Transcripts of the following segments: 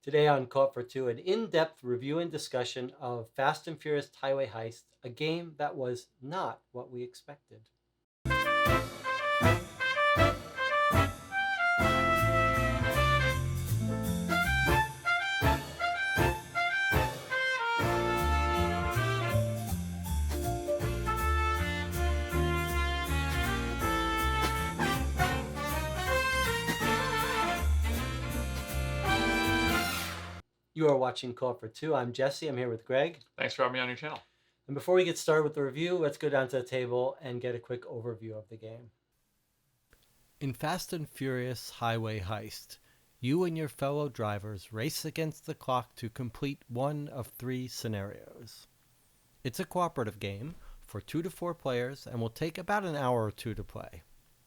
Today on Caught for Two, an in-depth review and discussion of Fast and Furious Highway Heist, a game that was not what we expected. You are watching Caught for Two. I'm Jesse. I'm here with Greg. Thanks for having me on your channel. And before we get started with the review, let's go down to the table and get a quick overview of the game. In Fast and Furious Highway Heist, you and your fellow drivers race against the clock to complete one of three scenarios. It's a cooperative game for 2 to 4 players and will take about an hour or two to play.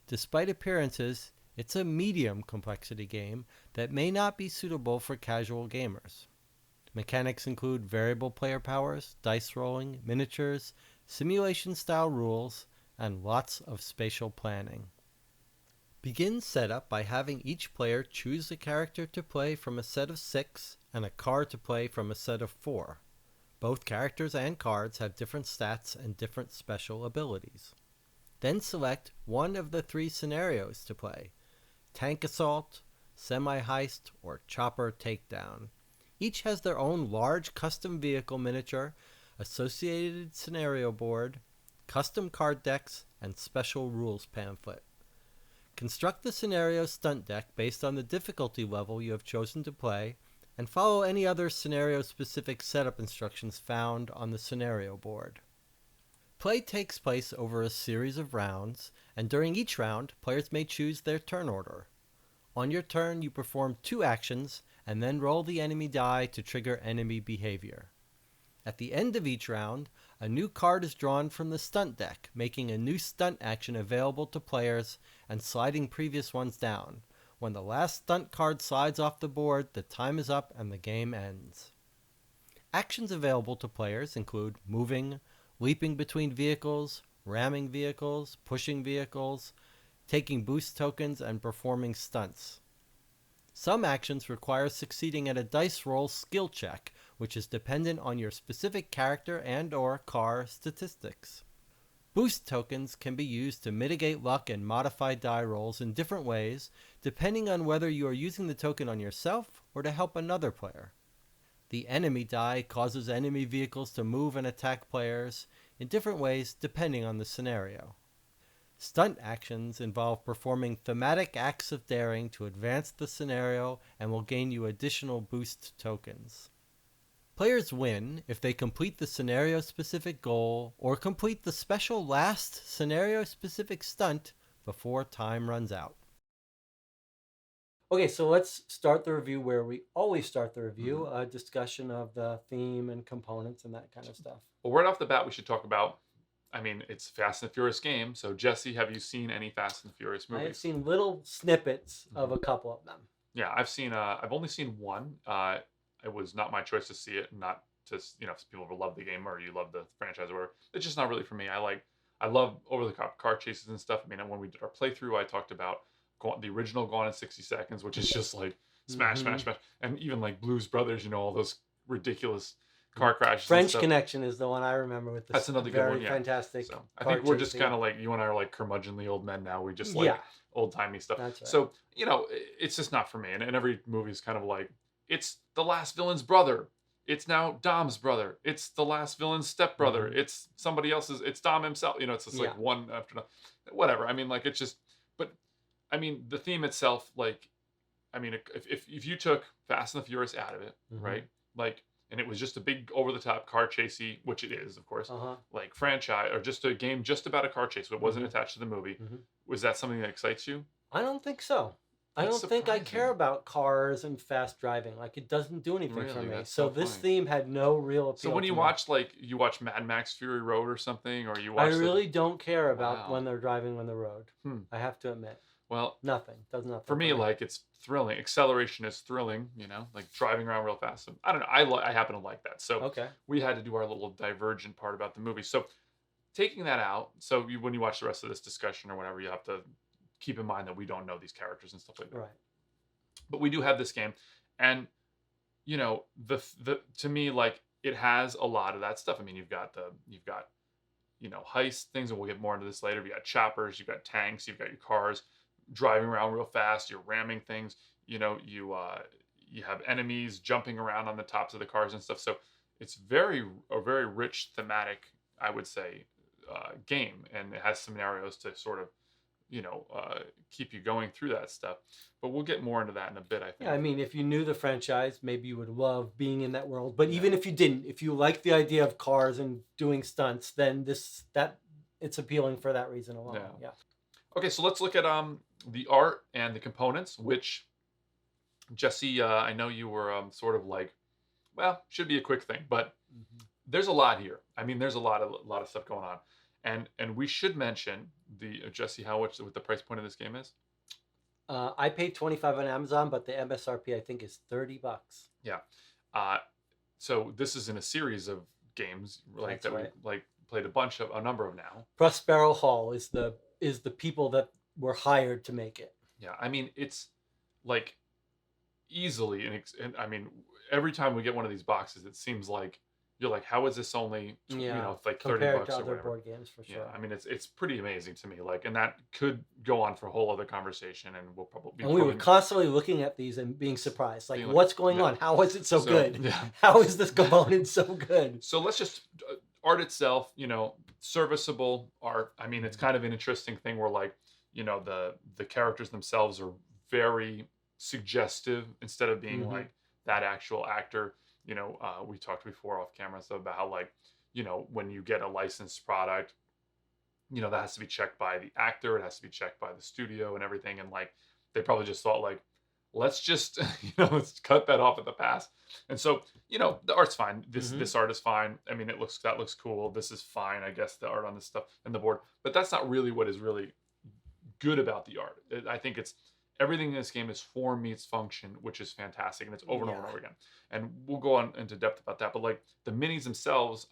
Despite appearances, it's a medium complexity game that may not be suitable for casual gamers. Mechanics include variable player powers, dice rolling, miniatures, simulation-style rules, and lots of spatial planning. Begin setup by having each player choose a character to play from a set of 6 and a car to play from a set of 4. Both characters and cards have different stats and different special abilities. Then select one of the 3 scenarios to play: tank assault, semi-heist, or chopper takedown. Each has their own large custom vehicle miniature, associated scenario board, custom card decks, and special rules pamphlet. Construct the scenario stunt deck based on the difficulty level you have chosen to play, and follow any other scenario-specific setup instructions found on the scenario board. Play takes place over a series of rounds, and during each round, players may choose their turn order. On your turn, you perform 2 actions, and then roll the enemy die to trigger enemy behavior. At the end of each round, a new card is drawn from the stunt deck, making a new stunt action available to players and sliding previous ones down. When the last stunt card slides off the board, the time is up and the game ends. Actions available to players include moving, leaping between vehicles, ramming vehicles, pushing vehicles, taking boost tokens, and performing stunts. Some actions require succeeding at a dice roll skill check, which is dependent on your specific character and/or car statistics. Boost tokens can be used to mitigate luck and modify die rolls in different ways, depending on whether you are using the token on yourself or to help another player. The enemy die causes enemy vehicles to move and attack players in different ways depending on the scenario. Stunt actions involve performing thematic acts of daring to advance the scenario and will gain you additional boost tokens. Players win if they complete the scenario-specific goal or complete the special last scenario-specific stunt before time runs out. Okay, so let's start the review where we always start the review, a discussion of the theme and components and that kind of stuff. Well, right off the bat, we should talk about, it's Fast and Furious game. So, Jesse, have you seen any Fast and Furious movies? I have seen little snippets of a couple of them. Yeah, I've only seen one. It was not my choice to see it, not just, people who love the game or you love the franchise or whatever. It's just not really for me. I love over-the-top car chases and stuff. When we did our playthrough, I talked about the original Gone in 60 Seconds, which is just like smash, smash, smash. And even like Blues Brothers, all those ridiculous car crashes. French Connection is the one I remember with this. That's another good one, yeah. Fantastic. So I think we're just kind of like, you and I are like curmudgeonly old men now. We just like Yeah. old-timey stuff. That's right. So, it's just not for me. And every movie is kind of like, it's the last villain's brother. It's now Dom's brother. It's the last villain's stepbrother. It's somebody else's. It's Dom himself. It's just like one after another. Whatever. It's just, but the theme itself, if you took Fast and the Furious out of it, right? And it was just a big over-the-top car chasey, which it is, of course, like franchise, or just a game just about a car chase, but it wasn't attached to the movie. Was that something that excites you? I don't think so. I don't think I care about cars and fast driving. Like, it doesn't do anything for me. So this theme had no real appeal. So when you watch, you watch Mad Max Fury Road or something, or you watch... I really don't care about when they're driving on the road. I have to admit. Well, nothing. Does nothing. For me, it's thrilling. Acceleration is thrilling, like driving around real fast. So, I don't know. I happen to like that. So we had to do our little divergent part about the movie. So taking that out, when you watch the rest of this discussion or whatever, you have to keep in mind that we don't know these characters and stuff like that. Right. But we do have this game. And you know, the to me, like, it has a lot of that stuff. I mean, you've got, you know, heist things, and we'll get more into this later. You got choppers, you've got tanks, you've got your cars driving around real fast, you're ramming things, you know, you have enemies jumping around on the tops of the cars and stuff. So it's a very rich thematic, I would say, game, and it has scenarios to sort of, you know, keep you going through that stuff. But we'll get more into that in a bit, I Yeah, think. I mean, if you knew the franchise, maybe you would love being in that world. But Yeah. even if you didn't, if you like the idea of cars and doing stunts, then it's appealing for that reason alone. Yeah. Yeah. Okay, so let's look at the art and the components, which Jesse, I know you were sort of like, well, should be a quick thing, but Mhm. there's a lot here. I mean, there's a lot of stuff going on, and we should mention the Jesse, how much what the price point of this game is. I paid 25 on Amazon, but the MSRP I think is $30. Yeah, uh, so this is in a series of games like That's that we've right. like played a number of now. Prospero Hall is the people that were hired to make it. Yeah, I mean it's like easily and I mean every time we get one of these boxes, it seems like you're like, how is this only you Yeah, know, it's like 30 compared to bucks or other whatever. board games for Yeah, sure. I mean it's pretty amazing to me. Like, and that could go on for a whole other conversation, and we'll probably And we were constantly looking at these and being surprised, like, being like, what's going yeah. on? How is it so So good? yeah, How is this component so good? so let's just art itself, you know, serviceable art. I mean, it's Mhm. kind of an interesting thing where, like, you know, the characters themselves are very suggestive instead of being Mhm. like that actual actor. You know, we talked before off camera stuff about how, like, you know, when you get a licensed product, you know, that has to be checked by the actor, it has to be checked by the studio and everything, and like they probably just thought like, let's just you know, let's cut that off at the pass. And so, you know, the art's fine, Mhm. this art is fine. I mean, that looks cool, this is fine, I guess, the art on this stuff and the board, but that's not really what is really good about the art. I think it's everything in this game is form meets function, which is fantastic, and it's over and over Yeah. and over again. And we'll go on into depth about that. But like the minis themselves,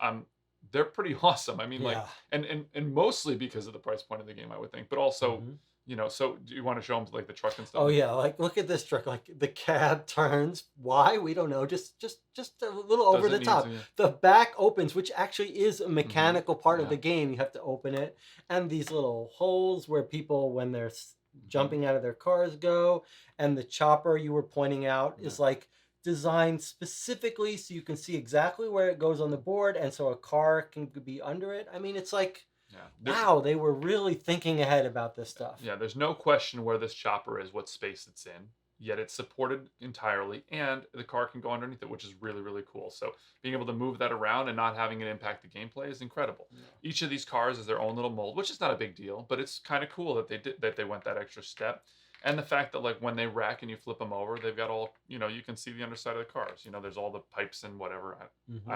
they're pretty awesome. I mean, like, Yeah. and mostly because of the price point of the game, I would think, but also, Mhm. you know. So do you want to show them like the truck and stuff? Oh yeah, like look at this truck. Like the cab turns. Why? We don't know. Just a little over Does the it need top. to? The back opens, which actually is a Mm-hmm. mechanical part of Yeah. the game. You have to open it, and these little holes where people, when they're Mm-hmm. jumping out of their cars, go. And the chopper you were pointing out Yeah. is like designed specifically so you can see exactly where it goes on the board, and so a car can be under it. I mean, it's like, Yeah. wow, they were really thinking ahead about this stuff. Yeah, there's no question where this chopper is, what space it's in, yet it's supported entirely, and the car can go underneath it, which is really, really cool. So being able to move that around and not having it impact the gameplay is incredible. Yeah. Each of these cars is their own little mold, which is not a big deal, but it's kind of cool that they went that extra step. And the fact that, like, when they wreck and you flip them over, they've got all, you know, you can see the underside of the cars. You know, there's all the pipes and whatever. I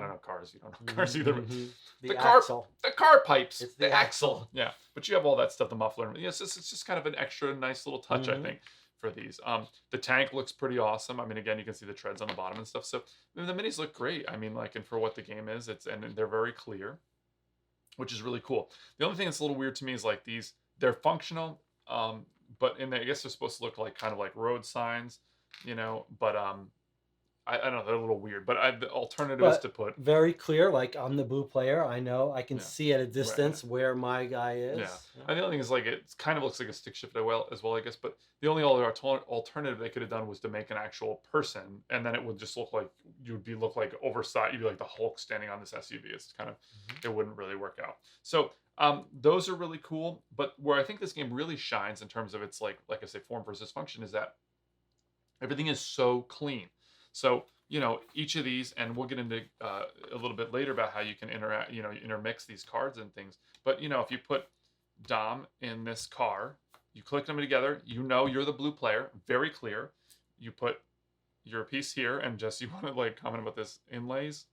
don't Mhm. know cars. You don't know cars Mhm, either. But mhm. the The car axle. the car pipes, It's the the axle. axle. Yeah, but you have all that stuff, the muffler. Yes, it's just kind of an extra nice little touch, I Mhm. think, for these. The tank looks pretty awesome. I mean, again, you can see the treads on the bottom and stuff. So I mean, the minis look great. I mean, like, and for what the game is, and they're very clear, which is really cool. The only thing that's a little weird to me is like they're functional, but I guess they're supposed to look like kind of like road signs, you know. But I don't know, they're a little weird. But the alternative is But to put, very clear, like I'm the blue player. I know I can yeah, see at a right, yeah. distance where my guy Yeah, is. Yeah. and the other thing is like it kind of looks like a stick shift as well, I guess. But the only other alternative they could have done was to make an actual person, and then it would just look like look like oversized. You'd be like the Hulk standing on this SUV. It's kind of, Mhm. it wouldn't really work out. So those are really cool. But where I think this game really shines in terms of its like I say, form versus function, is that everything is so clean. So, you know, each of these, and we'll get into a little bit later about how you can interact, you know, intermix these cards and things. But, you know, if you put Dom in this car, you click them together, you know, you're the blue player, very clear. You put your piece here, and Jesse, you want to like comment about this inlays?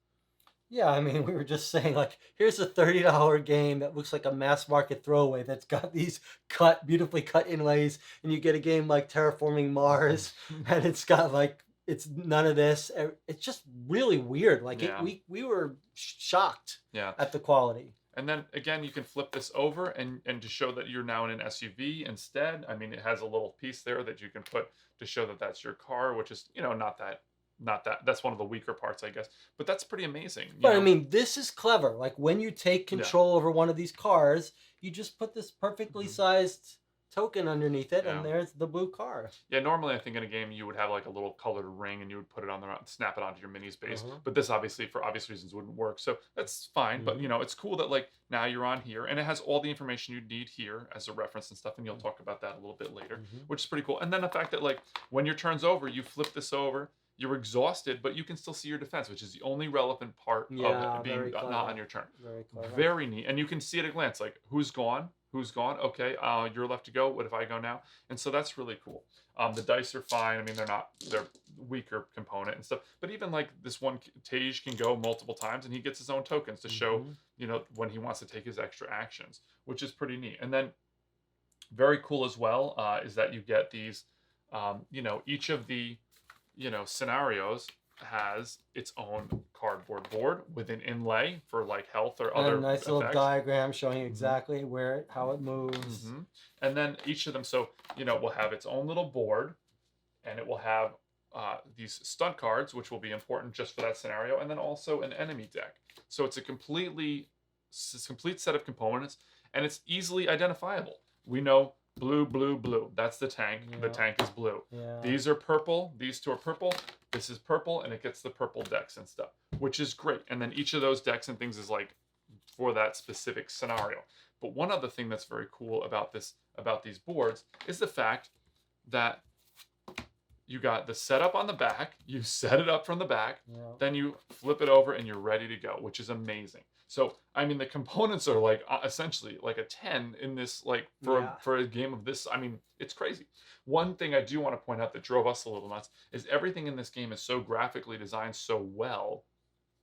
Yeah, I mean, we were just saying, like, here's a $30 game that looks like a mass market throwaway that's got these beautifully cut inlays, and you get a game like Terraforming Mars, and it's got like it's none of this. It's just really weird. Like Yeah, we were shocked yeah. at the quality. And then again, you can flip this over and to show that you're now in an SUV instead. I mean, it has a little piece there that you can put to show that that's your car, which is, you know, not that not that's one of the weaker parts, I guess. But that's pretty amazing. But I mean, this is clever. Like when you take Yeah. control over one of these cars, you just put this perfectly Mhm. sized token underneath it, Yeah. and there's the blue car. Yeah, normally I think in a game you would have like a little colored ring and you would put it on the snap it onto your mini space. Uh-huh. But this obviously for obvious reasons wouldn't work. So that's fine. But Mhm. it's cool that like now you're on here and it has all the information you need here as a reference and stuff. And you'll talk about that a little bit later, Mhm. which is pretty cool. And then the fact that like when your turn's over, you flip this over, you're exhausted, but you can still see your defense, which is the only relevant part of Yeah, it being very not clever. on your turn. Very clever. Very neat. And you can see at a glance, like who's gone, who's gone. Okay, you're left to go. What if I go now? And so that's really cool. The dice are fine. I mean, they're weaker component and stuff. But even like this one, Tage can go multiple times, and he gets his own tokens to show, Mhm. when he wants to take his extra actions, which is pretty neat. And then very cool as well is that you get these, each of the, scenarios has its own cardboard board with an inlay for like health or And a other nice little effects. diagram showing exactly how it moves. Mm-hmm. And then each of them, so will have its own little board, and it will have these stunt cards, which will be important just for that scenario, and then also an enemy deck. So it's a complete set of components, and it's easily identifiable. We know blue, blue, blue. That's the tank. Yeah. The tank is blue. Yeah. These are purple. These two are purple. This is purple, and it gets the purple decks and stuff, which is great. And then each of those decks and things is like for that specific scenario. But one other thing that's very cool about these boards is the fact that you got the setup on the back, you set it up from the back, then you flip it over and you're ready to go, which is amazing. So, I mean, the components are like essentially like a 10 in this, like for a game of this. I mean, it's crazy. One thing I do want to point out that drove us a little nuts is everything in this game is so graphically designed so well.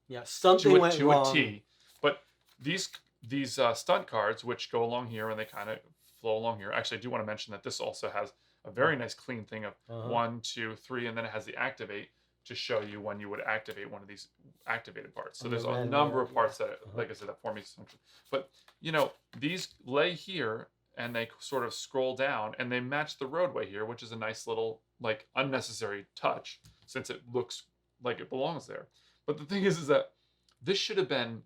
Yeah, something went wrong. To a T. But these stunt cards, which go along here and they kind of flow along here. Actually, I do want to mention that this also has a very nice clean thing of 1, 2, 3, and then it has the activate to show you when you would activate one of these activated parts. So there's a number of parts that, like I said, that form each function. But these lay here and they sort of scroll down and they match the roadway here, which is a nice little like unnecessary touch since it looks like it belongs there. But the thing is that this should have been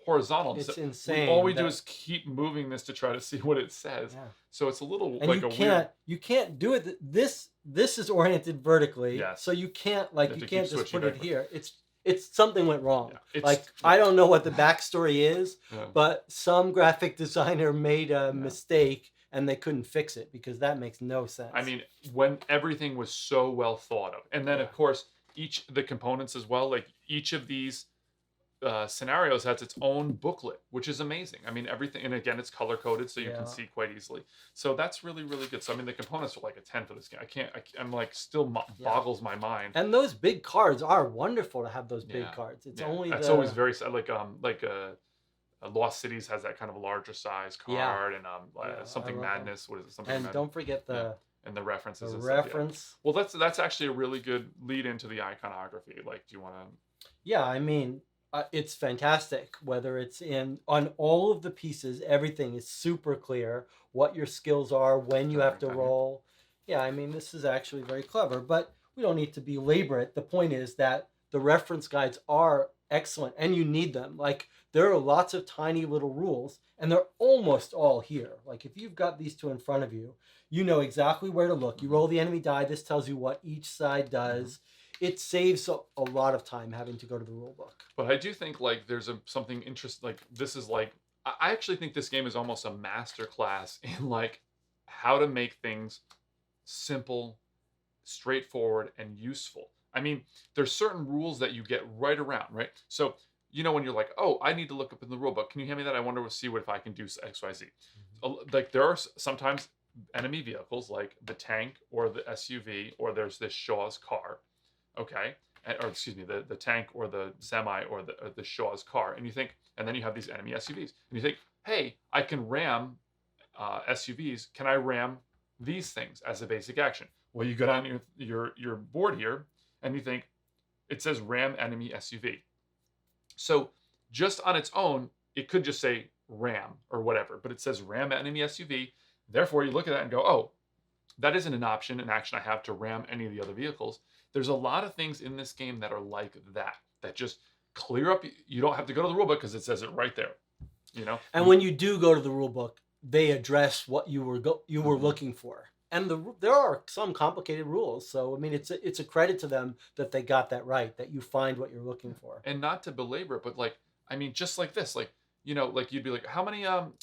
horizontal. It's insane. All we do is keep moving this to try to see what it says. Yeah. So it's a little and you can't do it. This is oriented vertically. Yes. So you can't just put it here. It's something went wrong. Yeah. I don't know what the backstory is, but some graphic designer made a mistake and they couldn't fix it because that makes no sense. I mean, when everything was so well thought of, and then of course the components as well, like each of these scenarios has its own booklet, which is amazing. I mean, everything, and again, it's color coded so you can see quite easily. So that's really, really good. So I mean, the components are like a 10 for this game. I'm like still boggles my mind. And those big cards are wonderful to have those big cards. It's only that's always very sad. Like Lost Cities has that kind of a larger size card, and something Madness. That. What is it? Something. And Madness. Don't forget and the references. The reference. Well, that's actually a really good lead into the iconography. Like, do you want to? Yeah, I mean. It's fantastic. Whether it's on all of the pieces, everything is super clear. What your skills are, when you have to roll. Yeah, I mean, this is actually very clever. But we don't need to belabor it. The point is that the reference guides are excellent, and you need them. Like there are lots of tiny little rules, and they're almost all here. Like if you've got these two in front of you, you know exactly where to look. You roll the enemy die. This tells you what each side does. It saves a lot of time having to go to the rule book. But I do think like there's something interesting. Like this is like I actually think this game is almost a master class in like how to make things simple, straightforward, and useful. I mean, there's certain rules that you get right around, right? So when you're like, oh, I need to look up in the rule book. Can you hand me that? I wonder to see if I can do X, Y, Z. Like there are sometimes enemy vehicles like the tank or the SUV or there's this Shaw's car. Okay, or excuse me, the tank or the semi or the Shaw's car, and then you have these enemy SUVs, and you think, hey, I can ram SUVs. Can I ram these things as a basic action? Well, you go down your board here, and you think it says ram enemy SUV. So just on its own, it could just say ram or whatever, but it says ram enemy SUV. Therefore, you look at that and go, oh, that isn't an action I have to ram any of the other vehicles. There's a lot of things in this game that are like that just clear up. You don't have to go to the rulebook because it says it right there. You know, And when you do go to the rule book, they address what you were Mhm. looking for. And there are some complicated rules, so I mean, it's a credit to them that they got that right. That you find what you're looking for. And not to belabor it, but like, I mean, just like this, like, you know, like you'd be like, how many of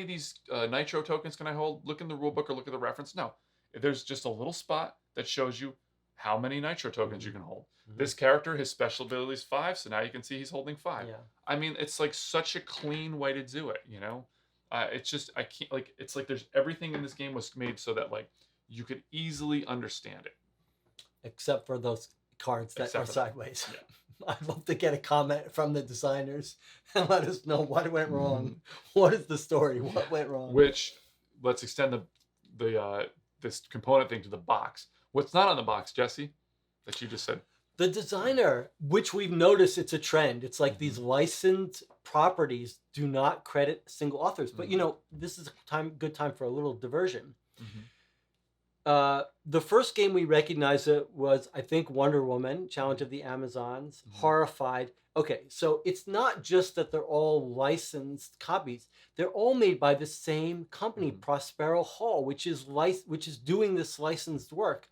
these nitro tokens can I hold? Look in the rule book or look at the reference. No, there's just a little spot that shows you how many nitro tokens you can hold. This character, his special ability is 5, so now you can see he's holding 5. Yeah. I mean, it's like such a clean way to do it, you know. It's just I can't like it's like there's everything in this game was made so that like you could easily understand it. Except for those cards that Except are for that. sideways. Yeah. I'd love to get a comment from the designers and let us know what went wrong. What is the story? What went wrong? Which let's extend the this component thing to the box. What's not on the box, Jesse? That you just said. The designer, which we've noticed it's a trend. It's like these licensed properties do not credit single authors. But you know, this is a good time for a little diversion. The first game we recognized it was, I think, Wonder Woman, Challenge of the Amazons, Horrified. Okay, so it's not just that they're all licensed copies. They're all made by the same company, Prospero Hall, which is doing this licensed work.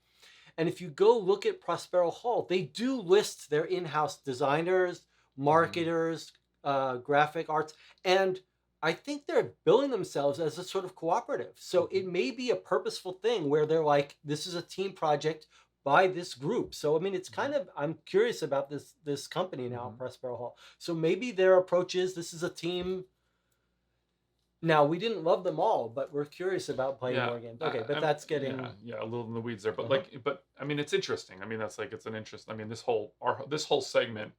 And if you go look at Prospero Hall, they do list their in-house designers, marketers, graphic arts, and I think they're billing themselves as a sort of cooperative. So it may be a purposeful thing where they're like, this is a team project by this group. So I mean, it's kind of, I'm curious about this company now, Prospero Hall. So maybe their approach is, this is a team. Now, we didn't love them all, but we're curious about playing more games. Okay, but that's getting a little in the weeds there. But like, but I mean, it's interesting. I mean, that's like it's an interest. I mean, this whole segment,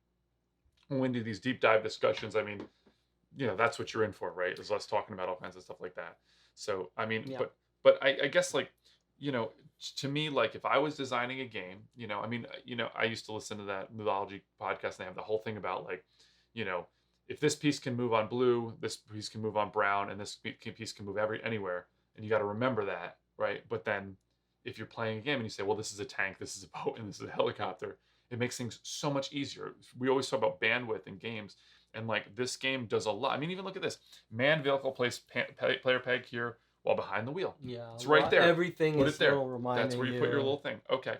when we do these deep dive discussions, I mean, you know, that's what you're in for, right? Is us talking about all kinds of stuff like that. So I mean, but I guess like, you know, to me, like if I was designing a game, you know, I mean, you know, I used to listen to that Mythology podcast, and they have the whole thing about like, you know, if this piece can move on blue, this piece can move on brown, and this piece can move anywhere, and you got to remember that, right? But then, if you're playing a game and you say, well, this is a tank, this is a boat, and this is a helicopter, it makes things so much easier. We always talk about bandwidth in games, and like this game does a lot. I mean, even look at this: man vehicle player peg here while behind the wheel. Yeah, it's right there. Everything Put is it there. reminding That's where you put your little thing. Okay.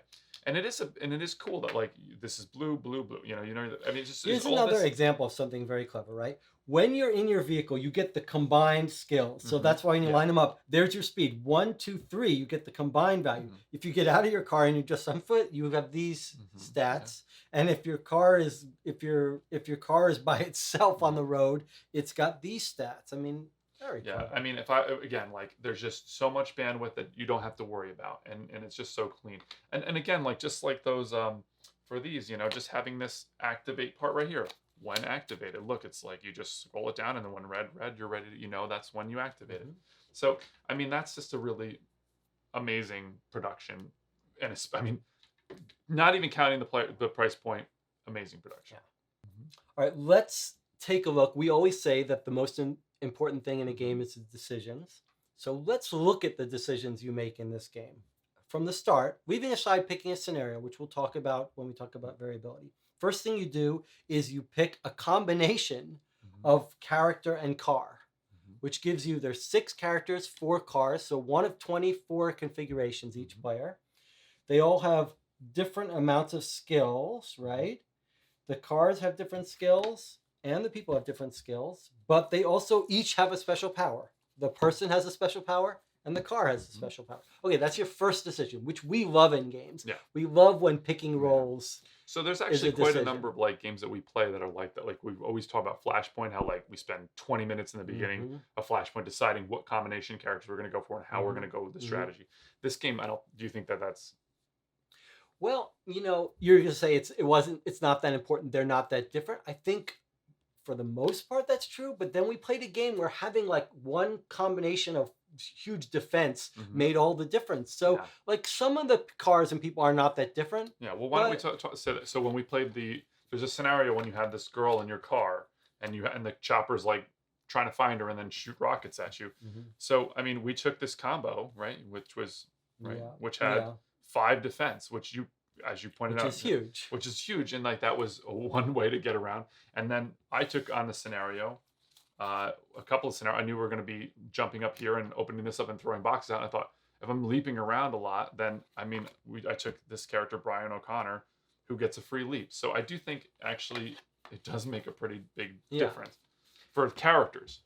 And it is cool that like this is blue. You know, I mean, it's just here's another example of something very clever, right? When you're in your vehicle, you get the combined skills. So that's why when you line them up, there's your speed. 1, 2, 3, you get the combined value. If you get out of your car and you're just on foot, you have these stats. And if your car is by itself on the road, it's got these stats. I mean, very clever. I mean, if I again, like there's just so much bandwidth that you don't have to worry about, and it's just so clean. And again, like just like those for these, you know, just having this activate part right here. When activated, look, it's like you just scroll it down, and then when red, you're ready to, you know, that's when you activate it. So I mean, that's just a really amazing production, and it's, I mean, not even counting the price point, amazing production. All right, let's take a look. We always say that the most important thing in a game is the decisions. So let's look at the decisions you make in this game. From the start, leaving aside picking a scenario, which we'll talk about when we talk about variability. First thing you do is you pick a combination of character and car, which gives you there's 6 characters, 4 cars, so one of 24 configurations each player. They all have different amounts of skills, right? The cars have different skills and the people have different skills, but they also each have a special power. The person has a special power and the car has a special power. Okay, that's your first decision, which we love in games. Yeah. We love when picking roles. So there's actually quite a number of like games that we play that are like that. Like we've always talked about Flashpoint, how like we spend 20 minutes in the beginning of Flashpoint deciding what combination characters we're going to go for and how we're going to go with the strategy. This game, do you think that that's... Well, you know, you're going to say it's not that important. They're not that different. I think for the most part that's true, but then we played a game where having like one combination of huge defense made all the difference. So like some of the cars and people are not that different. Yeah, well, why don't we say that? So when we played there's a scenario when you had this girl in your car and the chopper's like trying to find her and then shoot rockets at you. So I mean, we took this combo, right, which was which had 5 defense, which as you pointed which out, is huge. which is huge, and like that was one way to get around. And then I took on the scenario, a couple of scenarios. I knew we were going to be jumping up here and opening this up and throwing boxes out. And I thought, if I'm leaping around a lot, then I mean, I took this character Brian O'Connor, who gets a free leap. So I do think actually it does make a pretty big difference for characters.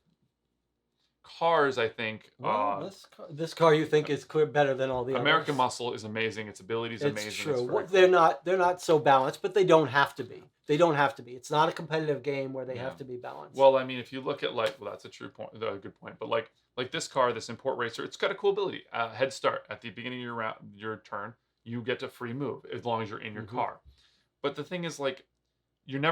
Cars, I think. Well, this car you think is clear better than all the American others. Muscle is amazing. Its ability is amazing. It's true. It's very they're cool. not so balanced, but they don't have to be. They don't have to be. It's not a competitive game where they have to be balanced. Well, I mean, if you look at like, well, that's a true point, a good point. But like this car, this import racer, it's got a cool ability. Head start at the beginning of your round, your turn, you get a free move as long as you're in your car. But the thing is, like, you're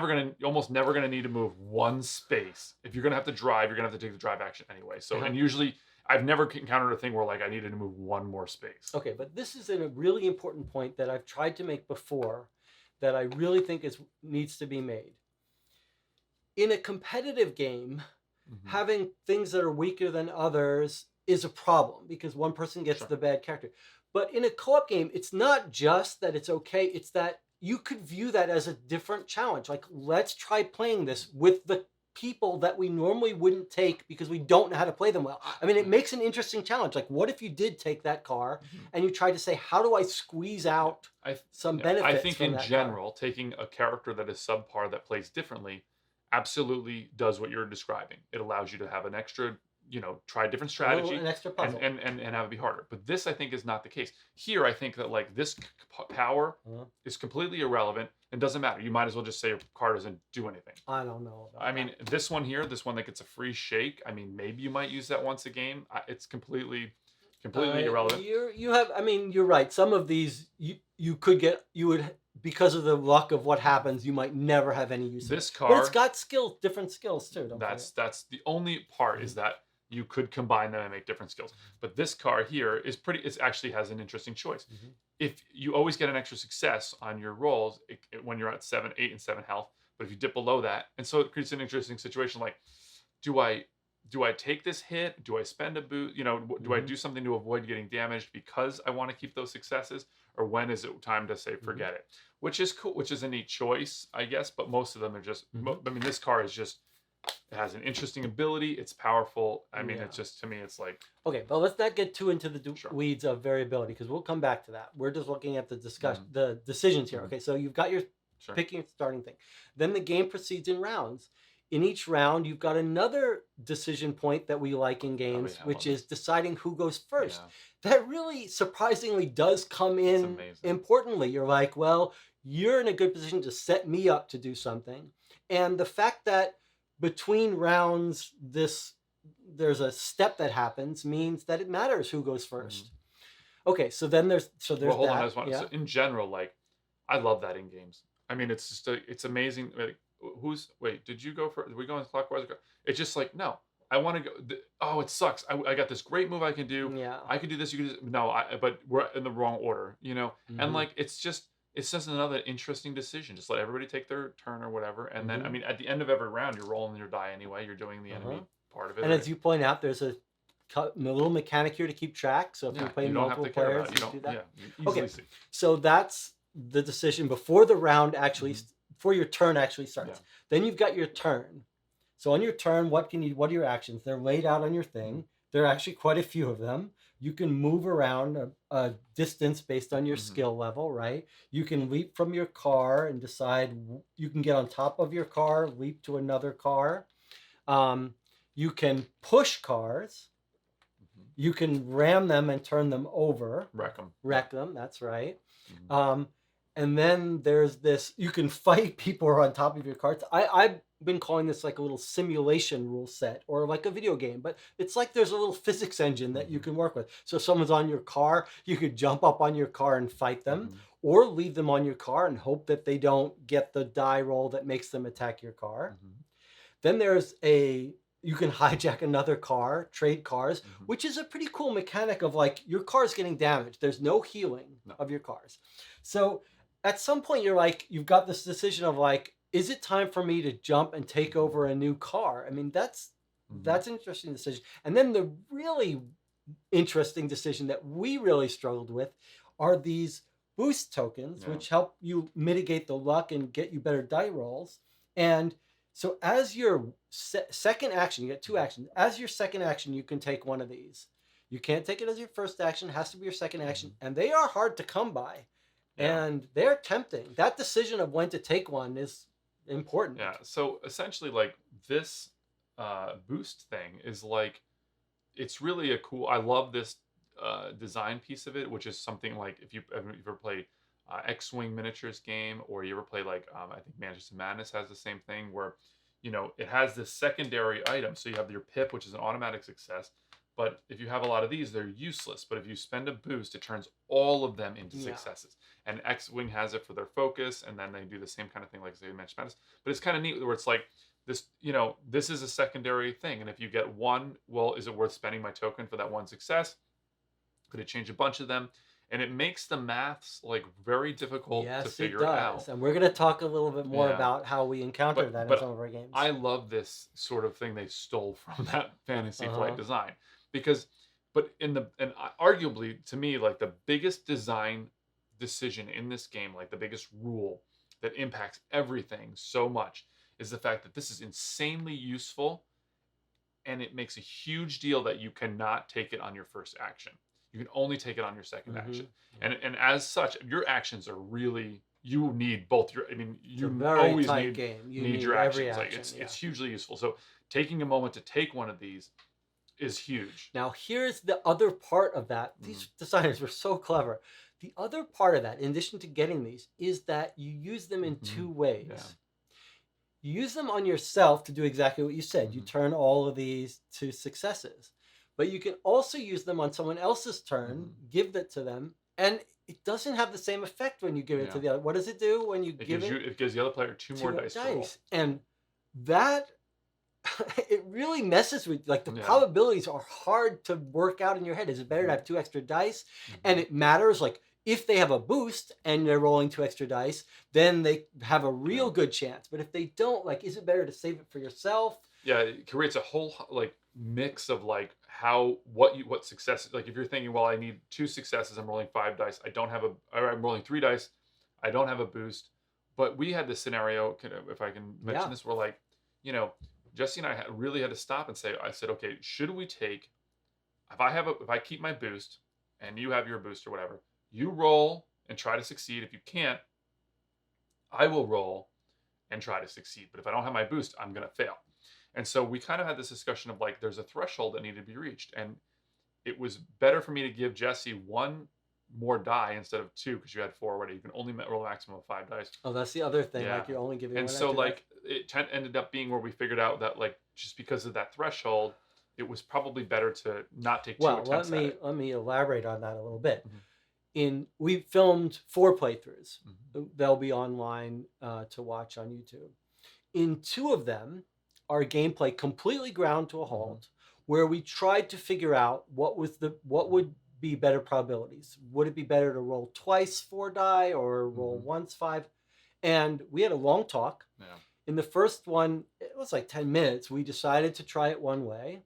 almost never gonna need to move one space. If you're gonna have to drive, you're gonna have to take the drive action anyway. So, and usually, I've never encountered a thing where like I needed to move one more space. Okay, but this is a really important point that I've tried to make before, that I really think needs to be made. In a competitive game, having things that are weaker than others is a problem because one person gets the bad character. But in a co-op game, it's not just that it's okay, it's that you could view that as a different challenge. Like, let's try playing this with the people that we normally wouldn't take because we don't know how to play them well. I mean, it makes an interesting challenge. Like, what if you did take that car and you tried to say, how do I squeeze out some benefits? I think in general, taking a character that is subpar that plays differently absolutely does what you're describing. It allows you to have an extra, try a different strategy, an extra puzzle, and have it be harder. But this, I think, is not the case. Here, I think that like this power is completely irrelevant and doesn't matter. You might as well just say your car doesn't do anything. I don't know about I mean, this one here, this one that gets a free shake, I mean, maybe you might use that once a game. It's completely irrelevant. You're right. Some of these you would, because of the luck of what happens, you might never have any use. This car, but it's got different skills too. That's the only part is that you could combine them and make different skills. But this car here is it actually has an interesting choice. If you always get an extra success on your rolls when you're at 8 and 7 health, but if you dip below that, and so it creates an interesting situation. Like, do I take this hit? Do I spend a boost? Do I do something to avoid getting damaged because I want to keep those successes? Or when is it time to say, forget it? Which is cool, which is a neat choice, I guess. But most of them are just, I mean, this car is just, it has an interesting ability. It's powerful. I mean, it's just, to me, it's like. Okay, but let's not get too into the weeds of variability because we'll come back to that. We're just looking at the discussion, the decisions here. Okay, so you've got your picking your starting thing. Then the game proceeds in rounds. In each round, you've got another decision point that we like in games, which is deciding who goes first. That really surprisingly does come in importantly. You're like, well, you're in a good position to set me up to do something. And the fact that between rounds, there's a step that happens means that it matters who goes first. Okay, so then there's well, hold on, so in general, like, I love that in games. I mean, it's just it's amazing. Like, did you go for? Are we going clockwise? It's just like, no, I want to go. Oh, it sucks. I got this great move I can do. Yeah, I could do this. You could do this. No, but we're in the wrong order. And like it's just another interesting decision. Just let everybody take their turn or whatever, and then I mean, at the end of every round, you're rolling your die anyway. You're doing the enemy part of it. And as you point out, there's a little mechanic here to keep track. So if you play multiple players, you do that. Yeah, you easily see. So that's the decision before the round actually. Before your turn actually starts. Then you've got your turn. So on your turn, what are your actions? They're laid out on your thing. There are actually quite a few of them. You can move around a distance based on your skill level, right? You can leap from your car and decide, you can get on top of your car, leap to another car. You can push cars. You can ram them and turn them over. Wreck them, that's right. And then there's this, you can fight people who are on top of your carts. I've been calling this like a little simulation rule set or like a video game, but it's like there's a little physics engine that you can work with. So if someone's on your car, you could jump up on your car and fight them or leave them on your car and hope that they don't get the die roll that makes them attack your car. Then there's you can hijack another car, trade cars, which is a pretty cool mechanic of like your car's getting damaged. There's no healing of your cars. So at some point you're like, you've got this decision of like, is it time for me to jump and take over a new car? I mean, that's an interesting decision. And then the really interesting decision that we really struggled with are these boost tokens, Yeah. which help you mitigate the luck and get you better die rolls. And so, as your second action, you get two actions. As your second action, you can take one of these. You can't take it as your first action, it has to be your second action. And they are hard to come by. Yeah. And they're tempting. That decision of when to take one is important. Yeah. So essentially, like this boost thing is like it's really a cool. I love this design piece of it, which is something like if you ever played X-wing miniatures game, or you ever play like I think Manchester Madness has the same thing where it has this secondary item. So you have your pip, which is an automatic success. But if you have a lot of these, they're useless. But if you spend a boost, it turns all of them into successes. And X-wing has it for their focus, and then they do the same kind of thing like say Manchester Madness. But it's kind of neat where it's like this this is a secondary thing, and if you get one, well, is it worth spending my token for that one success? Could it change a bunch of them? And it makes the maths like very difficult to figure it out. does. And we're going to talk a little bit more about how we encounter that in some of our games. I love this sort of thing they stole from that Fantasy Flight design, because and arguably to me, like the biggest design decision in this game, like the biggest rule that impacts everything so much, is the fact that this is insanely useful, and it makes a huge deal that you cannot take it on your first action. You can only take it on your second action. And as such, your actions are really, you need both your, I mean, you always need your actions. Like it's hugely useful. So taking a moment to take one of these is huge. Now, here's the other part of that. These designers were so clever. The other part of that, in addition to getting these, is that you use them in two ways. Yeah. You use them on yourself to do exactly what you said. You turn all of these to successes. But you can also use them on someone else's turn, give that to them, and it doesn't have the same effect when you give it to the other. What does it do when you give it? It gives the other player two more dice to roll. And that, it really messes with, like, the probabilities are hard to work out in your head. Is it better to have 2 extra dice? And it matters, like, if they have a boost and they're rolling 2 extra dice, then they have a real good chance. But if they don't, like, is it better to save it for yourself? Yeah, it creates a whole like mix of like what successes. Like if you're thinking, well, I need 2 successes, I'm rolling 5 dice. I'm rolling 3 dice. I don't have a boost. But we had this scenario, if I can mention this, where like, Jesse and I really had to stop and say, I said, okay, should we take, if I keep my boost and you have your boost or whatever, you roll and try to succeed. If you can't, I will roll and try to succeed. But if I don't have my boost, I'm going to fail. And so we kind of had this discussion of like, there's a threshold that needed to be reached. And it was better for me to give Jesse 1 more die instead of 2, because you had 4 already. You can only roll a maximum of 5 dice. Oh, that's the other thing. Like you're only giving. And so like it ended up being where we figured out that like just because of that threshold, it was probably better to not take 2 attempts at it. Let me elaborate on that a little bit. We filmed 4 playthroughs. They'll be online to watch on YouTube. In 2 of them, our gameplay completely ground to a halt, where we tried to figure out what would be better probabilities. Would it be better to roll twice 4 die or roll once 5? And we had a long talk. Yeah. In the first one, it was like 10 minutes. We decided to try it one way.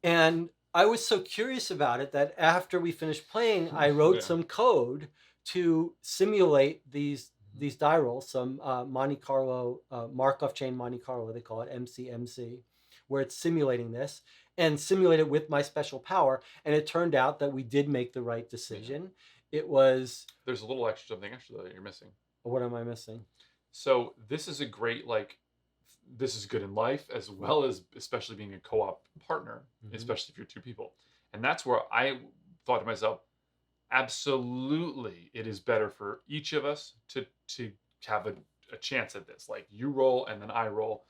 And I was so curious about it that after we finished playing, I wrote some code to simulate these die rolls, some Monte Carlo, Markov chain Monte Carlo, they call it MCMC, where it's simulating this and simulate it with my special power. And it turned out that we did make the right decision. It was... There's a little something extra that you're missing. What am I missing? So this is a great, like, this is good in life as well as especially being a co-op partner, especially if you're 2 people. And that's where I thought to myself, absolutely, it is better for each of us to have a chance at this. Like you roll and then I roll,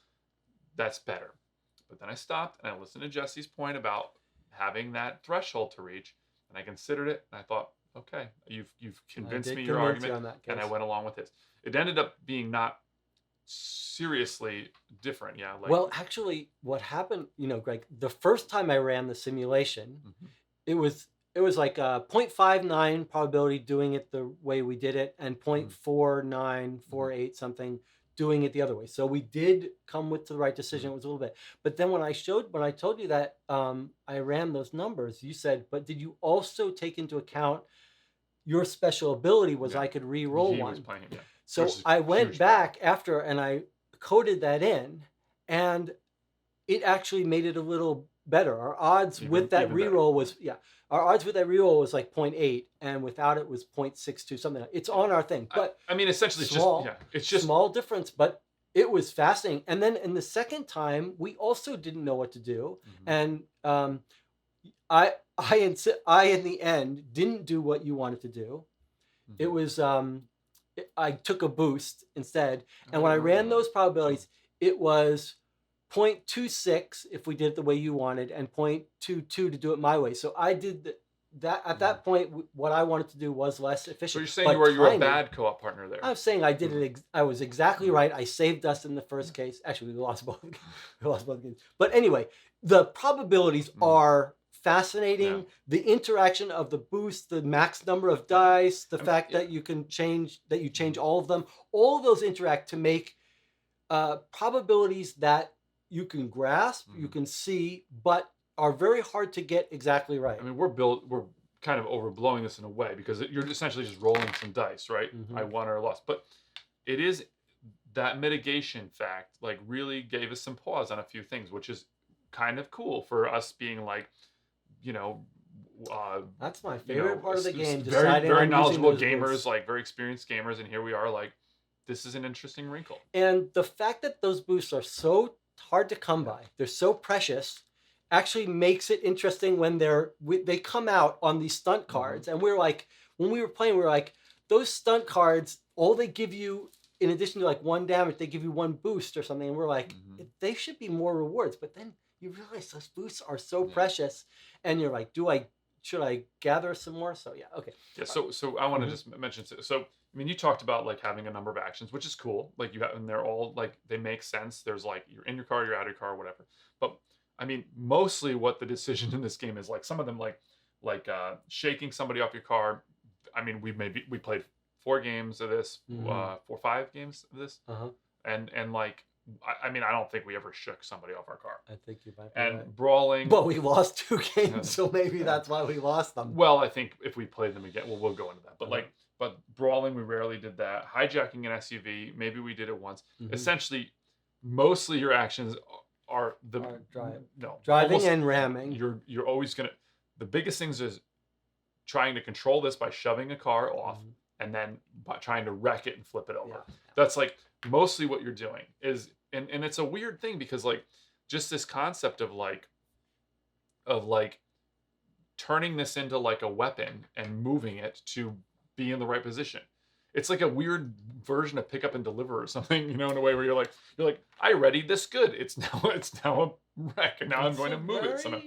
that's better. But then I stopped and I listened to Jesse's point about having that threshold to reach, and I considered it and I thought, okay, you've convinced me your argument, and I went along with this. It ended up being not seriously different. Yeah. Like, well, actually, what happened, Greg, the first time I ran the simulation, it was like a 0.59 probability doing it the way we did it, and 0.4948 something doing it the other way. So we did come to the right decision. It was a little bit. But then when I told you that I ran those numbers, you said, but did you also take into account your special ability was Yeah. I could re-roll He one. was playing it, yeah. So Which is I a went huge back after and I coded that in, and it actually made it a little better. Our odds with that even better. reroll was our odds with that reroll was like 0.8, and without it was 0.62 something. It's on our thing, but I mean, essentially, small, it's just small difference, but it was fascinating. And then in the second time, we also didn't know what to do, and I in the end didn't do what you wanted to do. It was I took a boost instead, and when I ran those probabilities, it was 0.26 if we did it the way you wanted, and 0.22 to do it my way. So I did that at that point. What I wanted to do was less efficient. So you're saying but you were a timing, bad co-op partner there. I was saying I did it. I was exactly right. I saved us in the first case. Actually, we lost both. We lost both games. But anyway, the probabilities are fascinating. Yeah. The interaction of the boost, the max number of dice, the fact that you can change all of them. All of those interact to make probabilities that you can grasp, you can see, but are very hard to get exactly right. I mean, we're kind of overblowing this in a way because you're essentially just rolling some dice, right? I won or lost, but it is that mitigation fact like really gave us some pause on a few things, which is kind of cool for us being like, you know, that's my favorite part of the game. Very knowledgeable gamers, like very experienced gamers, and here we are like, this is an interesting wrinkle. And the fact that those boosts are so hard to come by, they're so precious, actually makes it interesting when they come out on these stunt cards. And we're like, when we were playing, we were like, those stunt cards, all they give you, in addition to like 1 damage, they give you 1 boost or something. And we're like, they should be more rewards. But then you realize those boosts are so precious, and you're like, should I gather some more? So yeah, okay. Yeah. So I want to just mention, so I mean, you talked about like having a number of actions, which is cool. Like you have, and they're all like, they make sense. There's like, you're in your car, you're out of your car, whatever. But I mean, mostly what the decision in this game is, like some of them like shaking somebody off your car. I mean, we played 4 games of this, 5 games of this, and like, I mean, I don't think we ever shook somebody off our car. I think you might be right. Brawling. But we lost 2 games, so maybe that's why we lost them. Well, I think if we played them again, we'll go into that. But but brawling, we rarely did that. Hijacking an SUV, maybe we did it once. Essentially, mostly your actions are driving and ramming. You're always gonna. The biggest things is trying to control this by shoving a car off, and then by trying to wreck it and flip it over. That's like mostly what you're doing is, and it's a weird thing because like just this concept of like turning this into like a weapon and moving it to be in the right position. It's like a weird version of pick up and deliver or something, in a way where you're like, I readied this good. It's now a wreck, and now I'm going to move it somehow.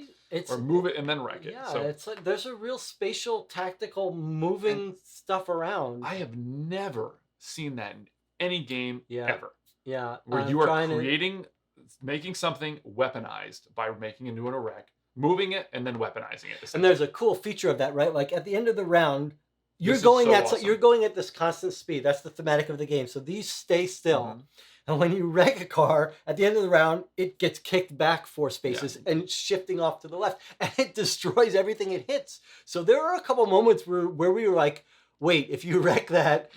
Or move it and then wreck it. Yeah, so it's like there's a real spatial, tactical, moving stuff around. I have never seen that in any game ever. Yeah. Where you are making something weaponized by making a new one a wreck, moving it, and then weaponizing it. And there's a cool feature of that, right? Like at the end of the round, you're going at this constant speed. That's the thematic of the game. So these stay still. And when you wreck a car, at the end of the round, it gets kicked back 4 spaces and it's shifting off to the left. And it destroys everything it hits. So there are a couple moments where we were like, wait, if you wreck that,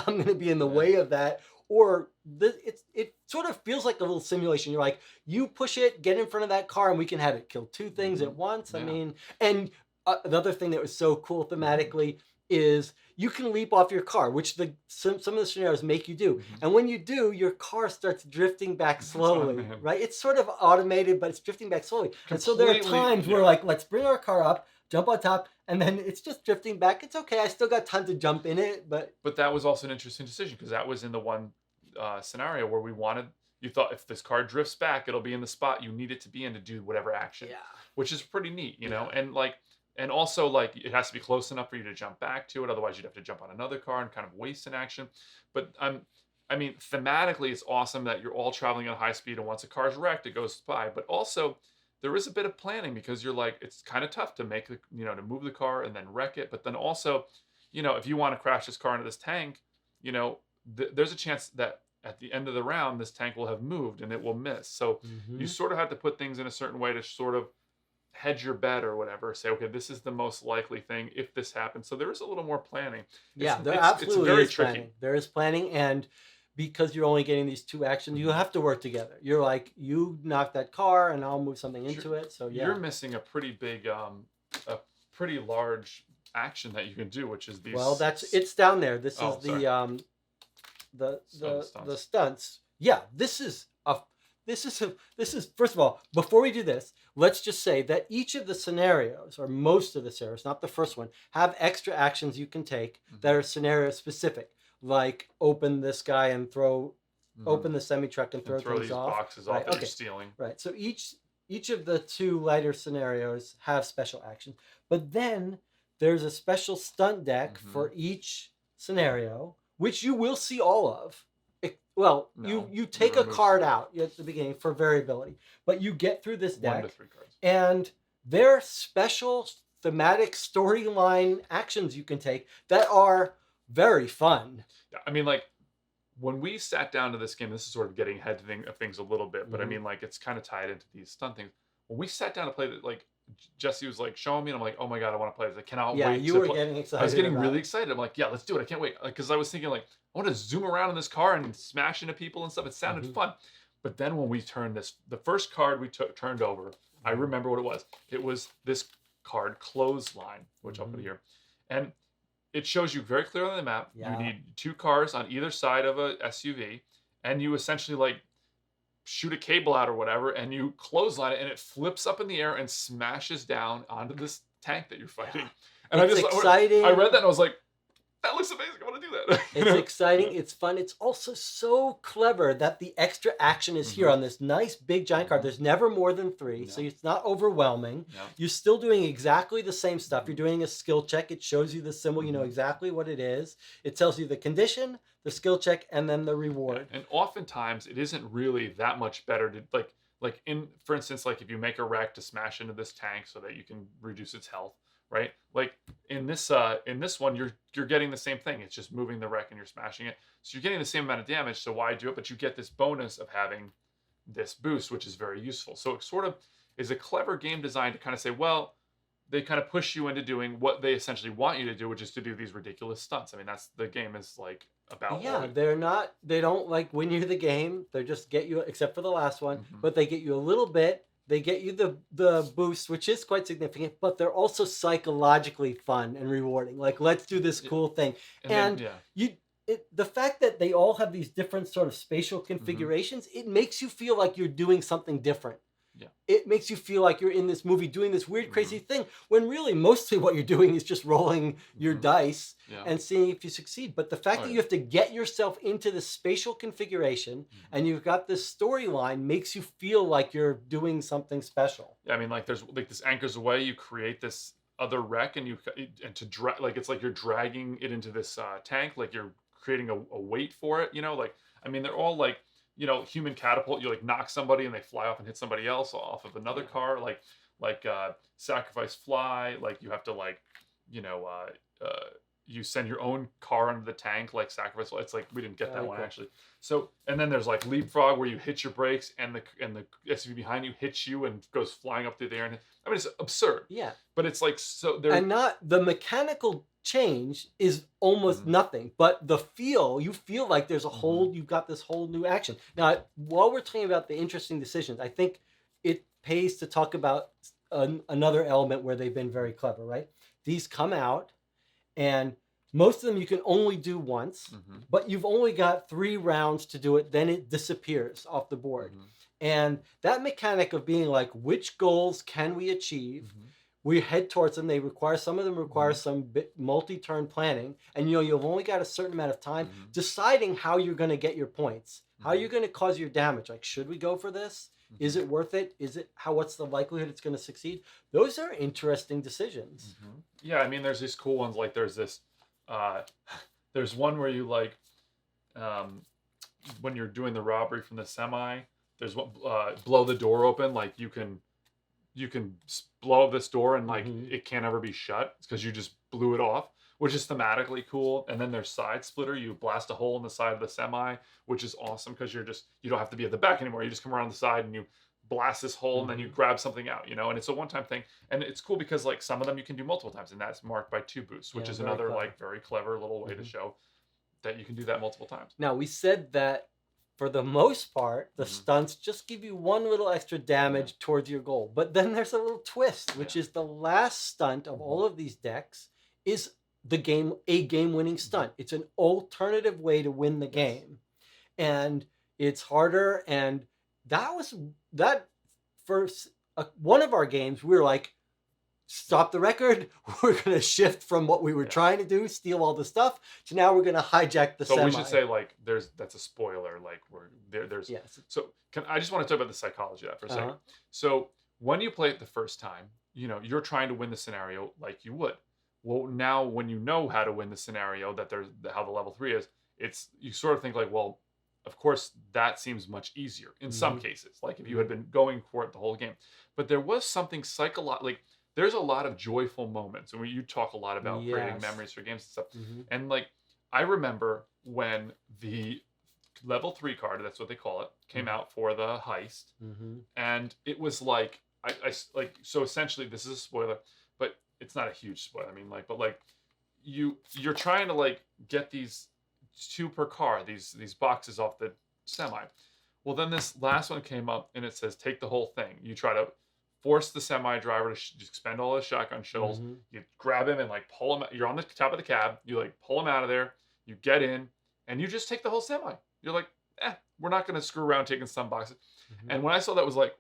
I'm gonna be in the way of that. Or it sort of feels like a little simulation. You're like, you push it, get in front of that car, and we can have it kill 2 things at once. I mean, and another thing that was so cool thematically is you can leap off your car, which some of the scenarios make you do. And when you do, your car starts drifting back slowly, right? It's sort of automated, but it's drifting back slowly. And so there are times where like, let's bring our car up, jump on top, and then it's just drifting back. It's okay. I still got time to jump in it, but that was also an interesting decision because that was in the one scenario where you thought if this car drifts back, it'll be in the spot you need it to be in to do whatever action. Which is pretty neat, know, and also, like, it has to be close enough for you to jump back to it. Otherwise, you'd have to jump on another car and kind of waste an action. But I mean, thematically, it's awesome that you're all traveling at high speed, and once a car's wrecked, it goes by. But also, there is a bit of planning because you're like, it's kind of tough to make to move the car and then wreck it. But then also, if you want to crash this car into this tank, there's a chance that at the end of the round, this tank will have moved and it will miss. So you sort of have to put things in a certain way to sort of hedge your bet or whatever. Say, okay, this is the most likely thing if this happens. So there is a little more planning. Yeah, there It's absolutely very is tricky. planning. There is planning, and because you're only getting these two actions, you have to work together. You're like, you knock that car, and I'll move something into it. So yeah, You're missing a pretty big, a pretty large action that you can do, which is these. well, it's down there. This Oh, is sorry. the Oh, the stunts. Yeah, this is first of all, before we do this, let's just say that each of the scenarios, or most of the scenarios, not the first one, have extra actions you can take that are scenario specific, like open this guy and throw, open the semi truck and throw things these off. boxes off that you're stealing. Right. So each of the two lighter scenarios have special actions, but then there's a special stunt deck for each scenario, which you will see all of. Well, No, you take a card out at the beginning for variability, but you get through this deck 1 to 3 cards. and there are special thematic storyline actions you can take that are very fun. Yeah, I mean, like, when we sat down to this game, this is sort of getting ahead of things a little bit, but I mean, like, it's kind of tied into these stunt things. When we sat down to play that, like, Jesse was like showing me, and I'm like, oh my god, I want to play this. I cannot wait. Yeah, you were getting excited. I was getting really excited. I'm like, yeah, let's do it. I can't wait, because I was thinking, like, I want to zoom around in this car and smash into people and stuff. It sounded fun. But then when we turned the first card we turned over, I remember what it was. It was this card, Clothesline, which I'll put here, and it shows you very clearly on the map. Yeah. You need 2 cars on either side of a SUV, and you essentially, like, shoot a cable out or whatever, and you clothesline it, and it flips up in the air and smashes down onto this tank that you're fighting. And it's exciting. I read that and I was like, that looks amazing. I want to do that. It's exciting. It's fun. It's also so clever that the extra action is here on this nice big giant card. There's never more than 3, so it's not overwhelming. You're still doing exactly the same stuff. You're doing a skill check. It shows you the symbol. You know exactly what it is. It tells you the condition, the skill check, and then the reward. And oftentimes it isn't really that much better to, like in, for instance, like if you make a wreck to smash into this tank so that you can reduce its health, right? Like in this one, you're getting the same thing. It's just moving the wreck and you're smashing it. So you're getting the same amount of damage. So why do it? But you get this bonus of having this boost, which is very useful. So it sort of is a clever game design to kind of say, well, they kind of push you into doing what they essentially want you to do, which is to do these ridiculous stunts. I mean, that's the game is like about. Yeah, they don't like win you the game. They just get you, except for the last one, but they get you a little bit. They get you the boost, which is quite significant, but they're also psychologically fun and rewarding. Like, let's do this cool thing. And the fact that they all have these different sort of spatial configurations, it makes you feel like you're doing something different. Yeah. It makes you feel like you're in this movie doing this weird, crazy thing, when really mostly what you're doing is just rolling your dice and seeing if you succeed. But the fact that you have to get yourself into the spatial configuration and you've got this storyline makes you feel like you're doing something special. Yeah, I mean, like there's like this anchors away. You create this other wreck, and like it's like you're dragging it into this tank, like you're creating a weight for it. You know, like I mean, they're all like, you know, human catapult. You like knock somebody and they fly off and hit somebody else off of another car. Like sacrifice fly. Like you have to like, you know, you send your own car into the tank, like sacrifice. It's like we didn't get that one actually. So and then there's like leapfrog where you hit your brakes and the SUV behind you hits you and goes flying up through the air. And I mean it's absurd. Yeah. But it's like so and not the mechanical change is almost nothing, but the feel, you feel like there's a whole, you've got this whole new action. Now, while we're talking about the interesting decisions, I think it pays to talk about another element where they've been very clever, right? These come out and most of them you can only do once, but you've only got 3 rounds to do it, then it disappears off the board. And that mechanic of being like, which goals can we achieve? We head towards them. Some of them require some multi-turn planning. And, you know, you've only got a certain amount of time deciding how you're going to get your points, how you're going to cause your damage. Like, should we go for this? Is it worth it? What's the likelihood it's going to succeed? Those are interesting decisions. Yeah. I mean, there's these cool ones. Like there's this, there's one where you like, when you're doing the robbery from the semi, there's one, blow the door open. Like you can blow up this door and like it can't ever be shut because you just blew it off, which is thematically cool. And then there's side splitter. You blast a hole in the side of the semi, which is awesome because you don't have to be at the back anymore. You just come around the side and you blast this hole and then you grab something out, and it's a one-time thing. And it's cool because like some of them you can do multiple times, and that's marked by 2 boosts, which is another like very clever little way to show that you can do that multiple times. Now, we said that for the most part, the stunts just give you one little extra damage towards your goal. But then there's a little twist, which is the last stunt of all of these decks is a game-winning stunt. It's an alternative way to win the game. And it's harder. And that for one of our games, we were like, stop the record. We're going to shift from what we were trying to do, steal all the stuff, to now we're going to hijack the semi. So we should say like that's a spoiler. Like there's So I just want to talk about the psychology of that for a second. So when you play it the first time, you're trying to win the scenario like you would. Well, now when you know how to win the scenario, how the level 3 is, you sort of think like, well, of course that seems much easier in some cases. Like if you had been going for it the whole game, but there was something like. There's a lot of joyful moments, and you talk a lot about creating memories for games and stuff. And like, I remember when the level 3 card, that's what they call it, came out for the heist, and it was like, so essentially, this is a spoiler, but it's not a huge spoiler. I mean, but you're trying to like get these 2 per car, these boxes off the semi. Well, then this last one came up, and it says take the whole thing. You try to force the semi driver to expend all his shotgun shells. You grab him and like pull him. You're on the top of the cab. You like pull him out of there. You get in and you just take the whole semi. You're like, we're not going to screw around taking some boxes. And when I saw that, I was like,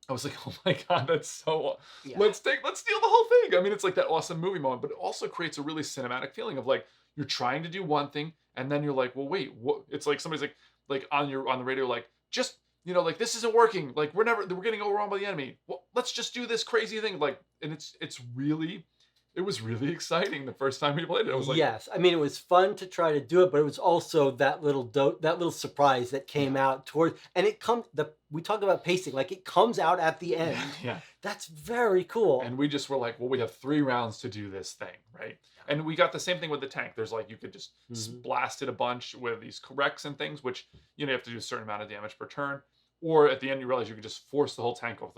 oh my God, that's so. Let's steal the whole thing. I mean, it's like that awesome movie moment, but it also creates a really cinematic feeling of like you're trying to do one thing and then you're like, well, wait, what? It's like somebody's like on the radio, like just. Like this isn't working. Like we're getting overrun by the enemy. Well, let's just do this crazy thing. Like, and it was really exciting the first time we played it. I was like, yes, I mean it was fun to try to do it, but it was also that little surprise that came out towards, and we talk about pacing, like it comes out at the end. That's very cool. And we just were like, well, we have 3 rounds to do this thing, right? And we got the same thing with the tank. There's like you could just blast it a bunch with these corrects and things, which you have to do a certain amount of damage per turn. Or at the end, you realize you can just force the whole tank off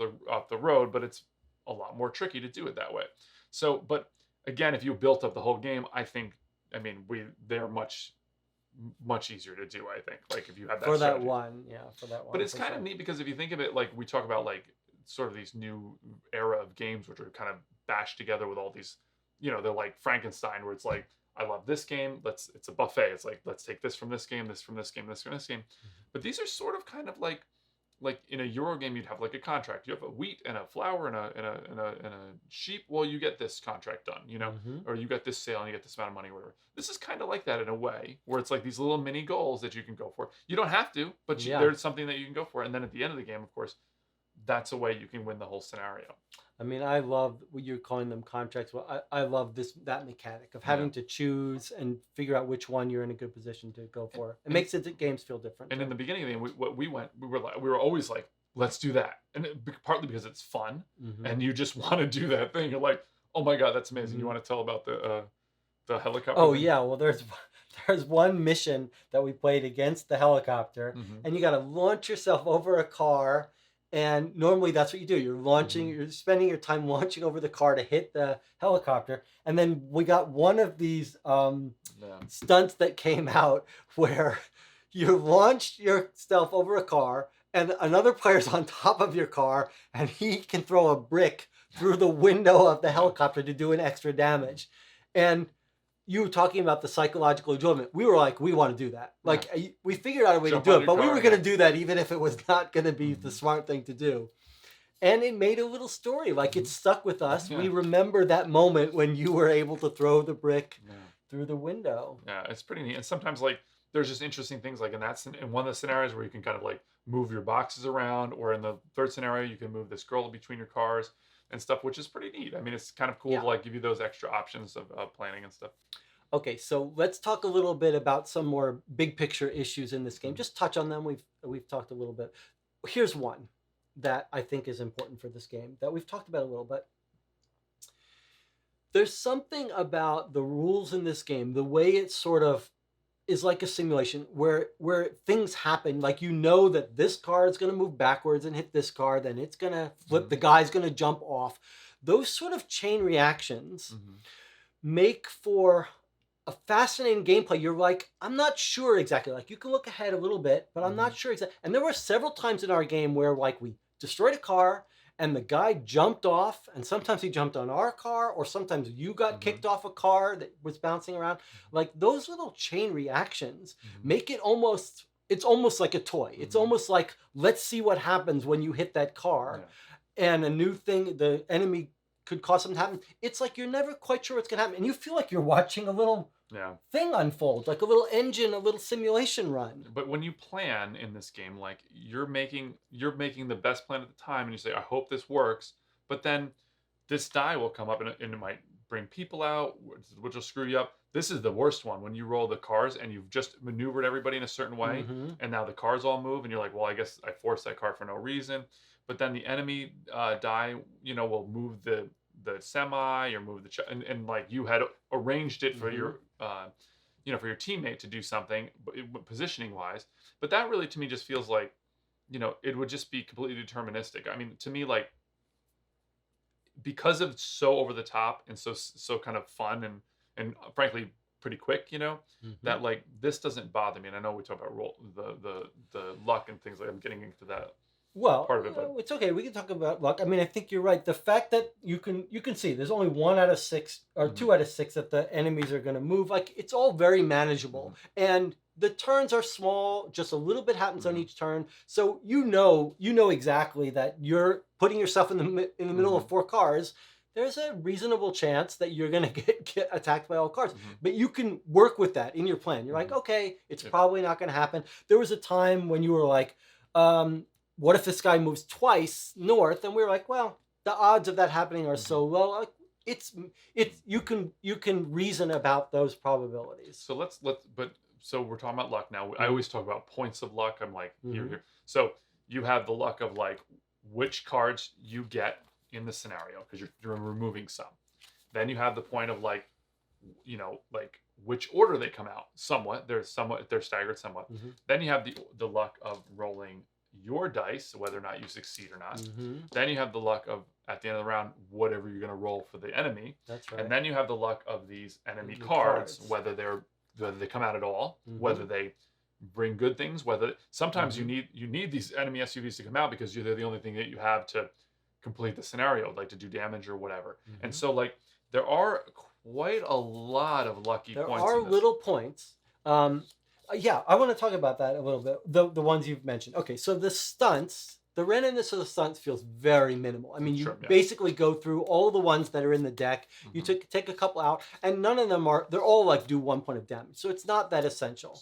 the road, but it's a lot more tricky to do it that way. So, but again, if you built up the whole game, they're much easier to do. I think, like if you have that for strategy. that one. But it's kind of neat because if you think of it, like we talk about, like sort of these new era of games which are kind of bashed together with all these, they're like Frankenstein, where it's like, I love this game. It's a buffet. It's like let's take this from this game, this from this game, this from this game. But these are sort of kind of like in a Euro game, you'd have like a contract. You have a wheat and a flour and a sheep. Well, you get this contract done, or you get this sale and you get this amount of money, or whatever. This is kind of like that in a way, where it's like these little mini goals that you can go for. You don't have to, but there's something that you can go for. And then at the end of the game, of course, that's a way you can win the whole scenario. I mean, I love what you're calling them contracts. Well, I love that mechanic of having to choose and figure out which one you're in a good position to go for. It makes the games feel different. And in the beginning of the game, we were always like, let's do that, and partly because it's fun, and you just want to do that thing. You're like, oh my God, that's amazing. You want to tell about the helicopter? Oh thing? Yeah, well there's one mission that we played against the helicopter, and you got to launch yourself over a car. And normally that's what you do. You're launching, you're spending your time launching over the car to hit the helicopter. And then we got one of these stunts that came out where you launched yourself over a car and another player's on top of your car and he can throw a brick through the window of the helicopter to do an extra damage. And you were talking about the psychological enjoyment. We were like, we want to do that. Like we figured out a way to do it, but we were going to do that even if it was not going to be the smart thing to do. And it made a little story. Like it stuck with us. We remember that moment when you were able to throw the brick through the window. Yeah, it's pretty neat. And sometimes like there's just interesting things like in one of the scenarios where you can kind of like move your boxes around, or in the third scenario you can move this girl between your cars and stuff, which is pretty neat. I mean, it's kind of cool to like give you those extra options of planning and stuff. Okay, so let's talk a little bit about some more big picture issues in this game. Just touch on them. We've talked a little bit. Here's one that I think is important for this game that we've talked about a little bit. There's something about the rules in this game, the way it's sort of is like a simulation where things happen. Like you know that this car is going to move backwards and hit this car, then it's going to flip. The guy's going to jump off. Those sort of chain reactions make for a fascinating gameplay. You're like, I'm not sure exactly. Like you can look ahead a little bit, but I'm not sure exactly. And there were several times in our game where like we destroyed a car and the guy jumped off, and sometimes he jumped on our car, or sometimes you got kicked off a car that was bouncing around. Like those little chain reactions make it almost, it's almost like a toy. It's almost like, let's see what happens when you hit that car. And a new thing, the enemy could cause something to happen. It's like you're never quite sure what's going to happen. And you feel like you're watching a little thing unfold, like a little engine, a little simulation run. But when you plan in this game, like you're making the best plan at the time, and you say, I hope this works. But then this die will come up, and it might bring people out, which will screw you up. This is the worst one, when you roll the cars and you've just maneuvered everybody in a certain way, and now the cars all move, and you're like, well, I guess I forced that car for no reason. But then the enemy die, will move the semi, or move the and like you had arranged it for your for your teammate to do something, positioning wise. But that really, to me, just feels like, it would just be completely deterministic. I mean, to me, like, because of so over the top and so kind of fun and frankly pretty quick, that like this doesn't bother me. And I know we talk about the luck and things like, I'm getting into that. Well, part of it, but it's okay. We can talk about luck. I mean, I think you're right. The fact that you can see there's only 1 out of 6 or 2 out of 6 that the enemies are going to move. Like it's all very manageable, and the turns are small. Just a little bit happens on each turn, so you know exactly that you're putting yourself in the middle of 4 cars. There's a reasonable chance that you're going to get attacked by all cars, but you can work with that in your plan. You're like, okay, it's probably not going to happen. There was a time when you were like, what if this guy moves twice north? And we were like, well, the odds of that happening are so low. Like, it's you can reason about those probabilities. So so we're talking about luck now. I always talk about points of luck. I'm like, here. So you have the luck of like which cards you get in the scenario, because you're removing some. Then you have the point of like, like which order they come out. They're staggered somewhat. Then you have the luck of rolling your dice, whether or not you succeed or not. Then you have the luck of, at the end of the round, whatever you're going to roll for the enemy. That's right. And then you have the luck of these enemy cards, whether they come out at all, whether they bring good things, whether sometimes you need these enemy SUVs to come out because they're the only thing that you have to complete the scenario, like to do damage or whatever. And so like there are quite a lot of lucky points. There are little points. Yeah, I want to talk about that a little bit. The ones you've mentioned. Okay, so the stunts, the randomness of the stunts feels very minimal. I mean, you basically go through all the ones that are in the deck. You take a couple out, and none of them they're all like do 1 point of damage. So it's not that essential.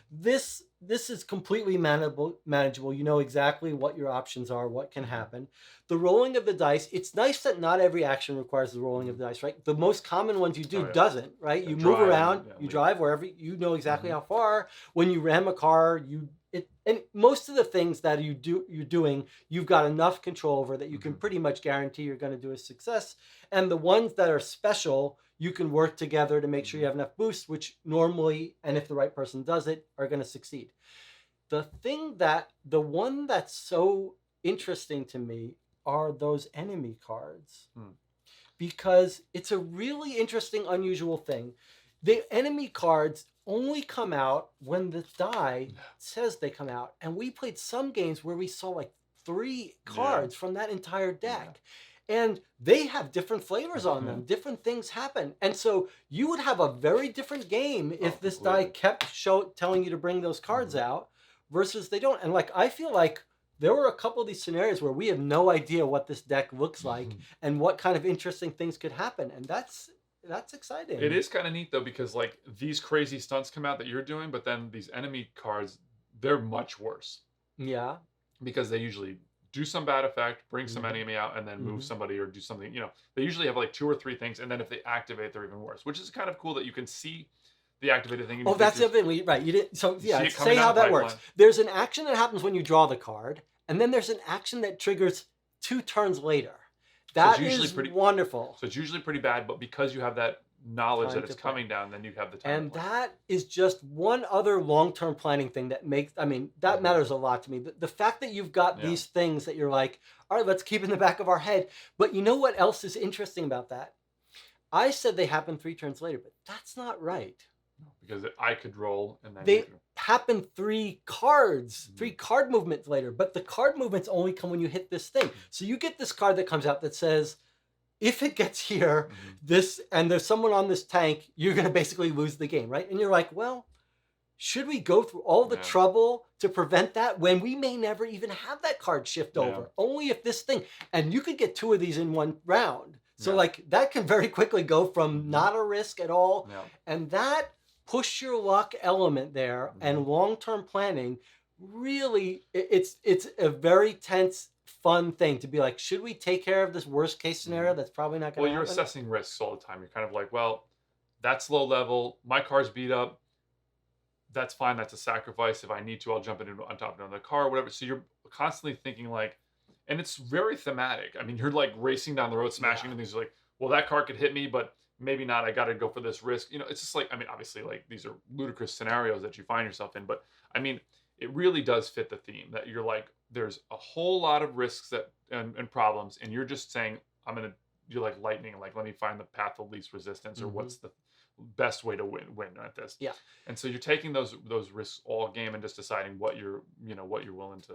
This is completely manageable. You know exactly what your options are, what can happen. The rolling of the dice, it's nice that not every action requires the rolling of the dice, right? The most common ones you do doesn't, right? You move around, you drive wherever, you know exactly how far. When you ram a car, and most of the things that you're doing, you've got enough control over that you can pretty much guarantee you're going to do a success. And the ones that are special, you can work together to make sure you have enough boost, which normally, and if the right person does it, are going to succeed. The one that's so interesting to me are those enemy cards, because it's a really interesting, unusual thing. The enemy cards only come out when the die says they come out. And we played some games where we saw like 3 cards from that entire deck. And they have different flavors on them. Different things happen. And so you would have a very different game if this die kept telling you to bring those cards out versus they don't. And like, I feel like there were a couple of these scenarios where we have no idea what this deck looks like and what kind of interesting things could happen. And that's exciting. It is kind of neat though, because like these crazy stunts come out that you're doing, but then these enemy cards, they're much worse. Yeah. Because they usually do some bad effect, bring some enemy out, and then move somebody or do something. They usually have like 2 or 3 things, and then if they activate, they're even worse. Which is kind of cool that you can see the activated thing. Oh, that's the other thing. Right. You didn't. So yeah, say how that works. There's an action that happens when you draw the card, and then there's an action that triggers 2 turns later. That is wonderful. So it's usually pretty bad, but because you have that knowledge time that to it's plan. coming down, then you have the time And to plan. that is just one other long-term planning thing that makes, I mean, that matters a lot to me. The fact that you've got Yeah. these things that you're like, all right, let's keep in the back of our head. But you know what else is interesting about that? I said they happen 3 turns later, but that's not right. Because I could roll and then you They could. happen 3 card movements later, but the card movements only come when you hit this thing. So you get this card that comes out that says, if it gets here, this, and there's someone on this tank, you're going to basically lose the game, right? And you're like, well, should we go through all the Yeah. trouble to prevent that when we may never even have that card shift Yeah. over? Only if this thing, and you could get 2 of these in one round. So Yeah. like that can very quickly go from not a risk at all. Yeah. And that push your luck element there and long-term planning, really, it's a very tense, fun thing to be like, should we take care of this worst case scenario that's probably not going to Well, happen? you're assessing risks all the time. You're kind of like, well, that's low level. My car's beat up. That's fine. That's a sacrifice. If I need to, I'll jump in on top of another car or whatever. So you're constantly thinking like, and it's very thematic. I mean, you're like racing down the road, smashing into things. You're like, well, that car could hit me, but maybe not. I got to go for this risk. You know, it's just like, I mean, obviously, like these are ludicrous scenarios that you find yourself in, but I mean, it really does fit the theme that you're like, there's a whole lot of risks that and problems, and you're just saying, you're like lightning, like let me find the path of least resistance, or what's the best way to win at this. Yeah. And so you're taking those risks all game and just deciding what you're willing to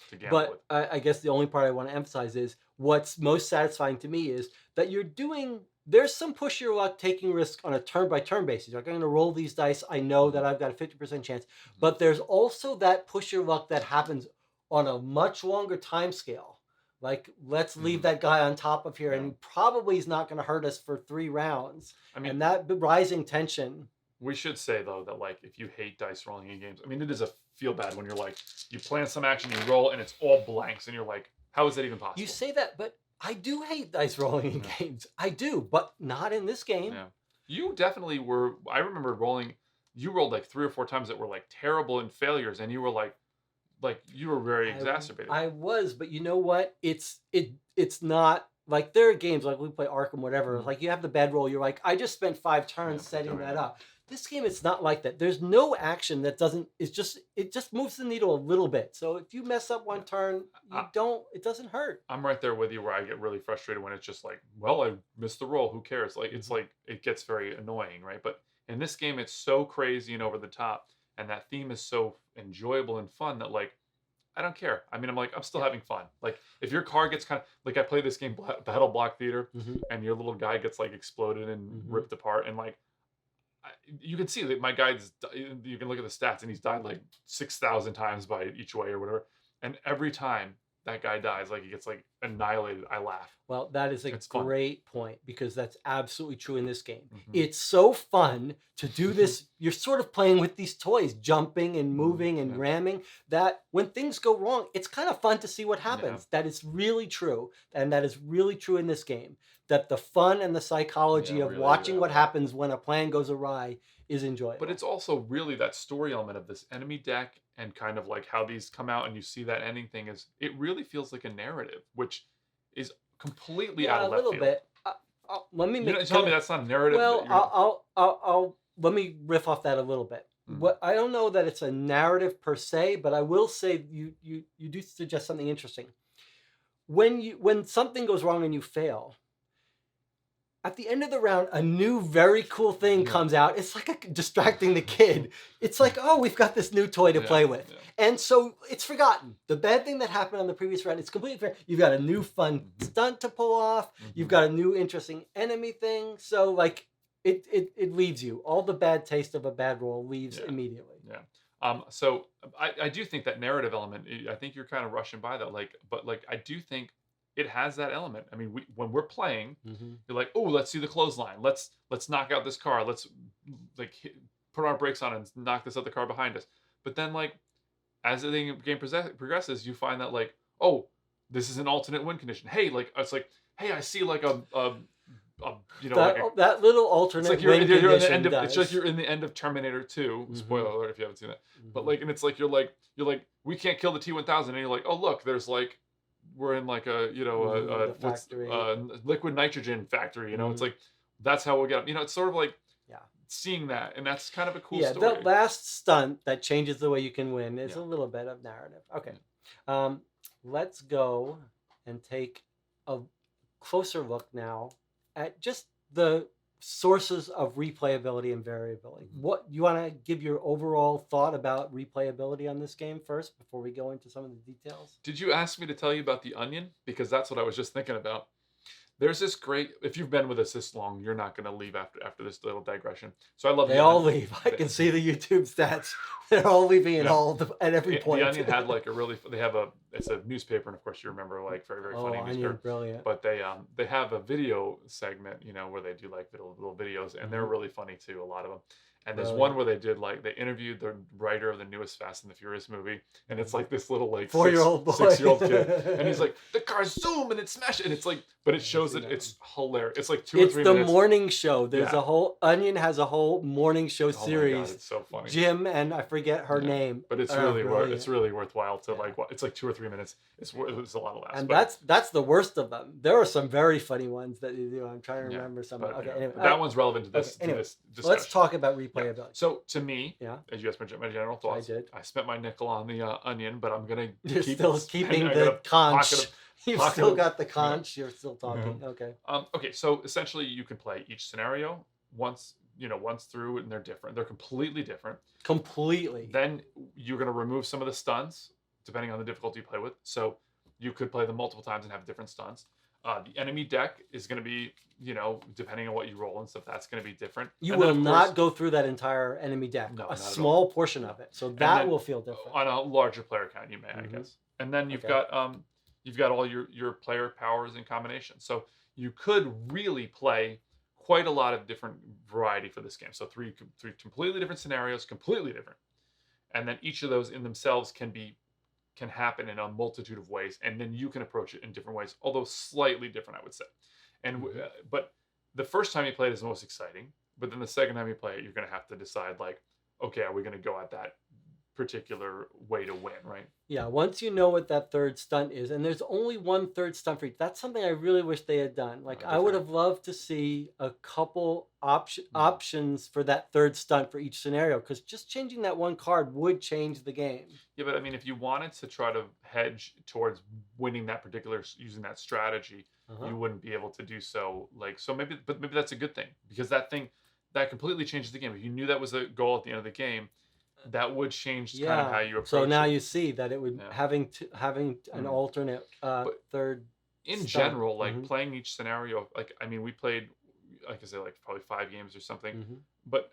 to gamble But with. I guess the only part I want to emphasize is what's most satisfying to me is that there's some push your luck taking risk on a turn by turn basis. Like I'm going to roll these dice. I know that I've got a 50% chance, but there's also that push your luck that happens on a much longer time scale. Like, let's leave that guy on top of here, and he probably is not going to hurt us for 3 rounds. I mean, and that rising tension. We should say though that like if you hate dice rolling in games, I mean, it is a feel bad when you're like you plan some action, you roll, and it's all blanks, and you're like, how is that even possible? You say that, but I do hate dice rolling in games. I do, but not in this game. Yeah, you definitely were. I remember rolling. You rolled like 3 or 4 times that were like terrible and failures, and you were like you were very exacerbated. I was, but you know what? It's not like there are games like we play Arkham, whatever. Like you have the bed roll, you're like, I just spent 5 turns setting that up. This game, it's not like that. There's no action that doesn't. It just moves the needle a little bit. So if you mess up one turn, it doesn't hurt. I'm right there with you where I get really frustrated when it's just like, well, I missed the roll. Who cares? Like it's like it gets very annoying, right? But in this game, it's so crazy and over the top, and that theme is so enjoyable and fun that like I don't care. I mean, I'm still having fun. Like if your car gets kind of like I play this game Battle Block Theater, and your little guy gets like exploded and ripped apart, and like you can see that my guy's. You can look at the stats, and he's died like 6,000 times by each way or whatever. And every time that guy dies, like he gets like annihilated, I laugh. Well, that is a great point because that's absolutely true in this game. It's so fun to do this. You're sort of playing with these toys, jumping and moving and ramming, that when things go wrong, it's kind of fun to see what happens. That is really true. And that is really true in this game. That the fun and the psychology of watching what happens when a plan goes awry is enjoyable. But it's also really that story element of this enemy deck and kind of like how these come out and you see that ending thing is it really feels like a narrative, which is completely out of left field. A little bit. Let me tell me that's not a narrative. Well, I'll let me riff off that a little bit. What I don't know that it's a narrative per se, but I will say you do suggest something interesting. When something goes wrong and you fail, at the end of the round, a new very cool thing comes out. It's like distracting the kid. It's like, oh, we've got this new toy to play with. And so it's forgotten. The bad thing that happened on the previous round, it's completely fair. You've got a new fun stunt to pull off. You've got a new interesting enemy thing. So like it leaves you. All the bad taste of a bad roll leaves immediately. Yeah. So I do think that narrative element, I think you're kind of rushing by that. But I do think it has that element. I mean, when we're playing, you're like, oh, let's see the clothesline. Let's knock out this car. Let's put our brakes on and knock this other car behind us. But then as the game progresses, you find that oh, this is an alternate win condition. Hey, it's like, hey, I see that little alternate it's like win you're in the condition end of does. it's like you're in the end of Terminator 2. Spoiler alert if you haven't seen that. But and it's like you're like we can't kill the T-1000, and you're like, oh look, there's we're in a factory. liquid nitrogen factory. It's like that's how we'll get them. It's sort of like Yeah. seeing that, and that's kind of a cool Yeah, the story. last stunt that changes the way you can win is Yeah. a little bit of narrative. Okay. Yeah. Let's go and take a closer look now at just the sources of replayability and variability. What you want to give your overall thought about replayability on this game first before we go into some of the details? Did you ask me to tell you about the onion? Because that's what I was just thinking about. There's this great. If you've been with us this long, you're not going to leave after this little digression. So I love They the all onion. leave. I can see the YouTube stats. They're all leaving at every point. The Onion had like a really. They have it's a newspaper, and of course you remember like very funny Onion, newspaper. brilliant. But they have a video segment, where they do like little videos, and they're really funny too. A lot of them. And there's one where they did like they interviewed the writer of the newest Fast and the Furious movie, and it's like this little like 4-year-old boy, 6-year-old kid, and he's like the cars zoom and it smashes, and it's like, but it shows that it's hilarious. It's like 2 or 3 minutes. It's the morning show. There's a whole Onion has a whole morning show series. My God, it's so funny. Jim and I forget her name, but it's really worthwhile to like. It's like 2 or 3 minutes. It's a lot of laughs. And that's the worst of them. There are some very funny ones that you do. I'm trying to remember some. Okay, anyway, that one's relevant to this. Anyway, this discussion. Let's talk about replayability. Yeah. So to me, as you asked my general thoughts, I spent my nickel on the Onion, but I'm gonna still keeping the conch. You've still got the conch. You're still talking. Okay. Okay. So essentially, you can play each scenario once through, and they're different. They're completely different. Completely. Then you're gonna remove some of the stunts depending on the difficulty you play with. So you could play them multiple times and have different stunts. The enemy deck is going to be, depending on what you roll and stuff, that's going to be different. You will not go through that entire enemy deck. No, a small portion of it. So that will feel different. On a larger player count, you may, I guess. And then you've got all your player powers and combinations. So you could really play quite a lot of different variety for this game. So three completely different scenarios, completely different. And then each of those in themselves can happen in a multitude of ways, and then you can approach it in different ways, although slightly different, I would say. And but the first time you play it is the most exciting, but then the second time you play it, you're going to have to decide like, okay, are we going to go at that particular way to win, right? Yeah, once you know what that third stunt is, and there's only one third stunt for each. That's something I really wish they had done. Like I would have loved to see a couple options for that third stunt for each scenario, because just changing that one card would change the game. Yeah, but I mean, if you wanted to try to hedge towards winning that particular using that strategy, you wouldn't be able to do so. Maybe that's a good thing, because that completely changes the game. If you knew that was a goal at the end of the game, that would change kind of how you approach it. So now you see that it would having an alternate third. In general, like playing each scenario, like I mean, we played, like I said, like probably 5 games or something. But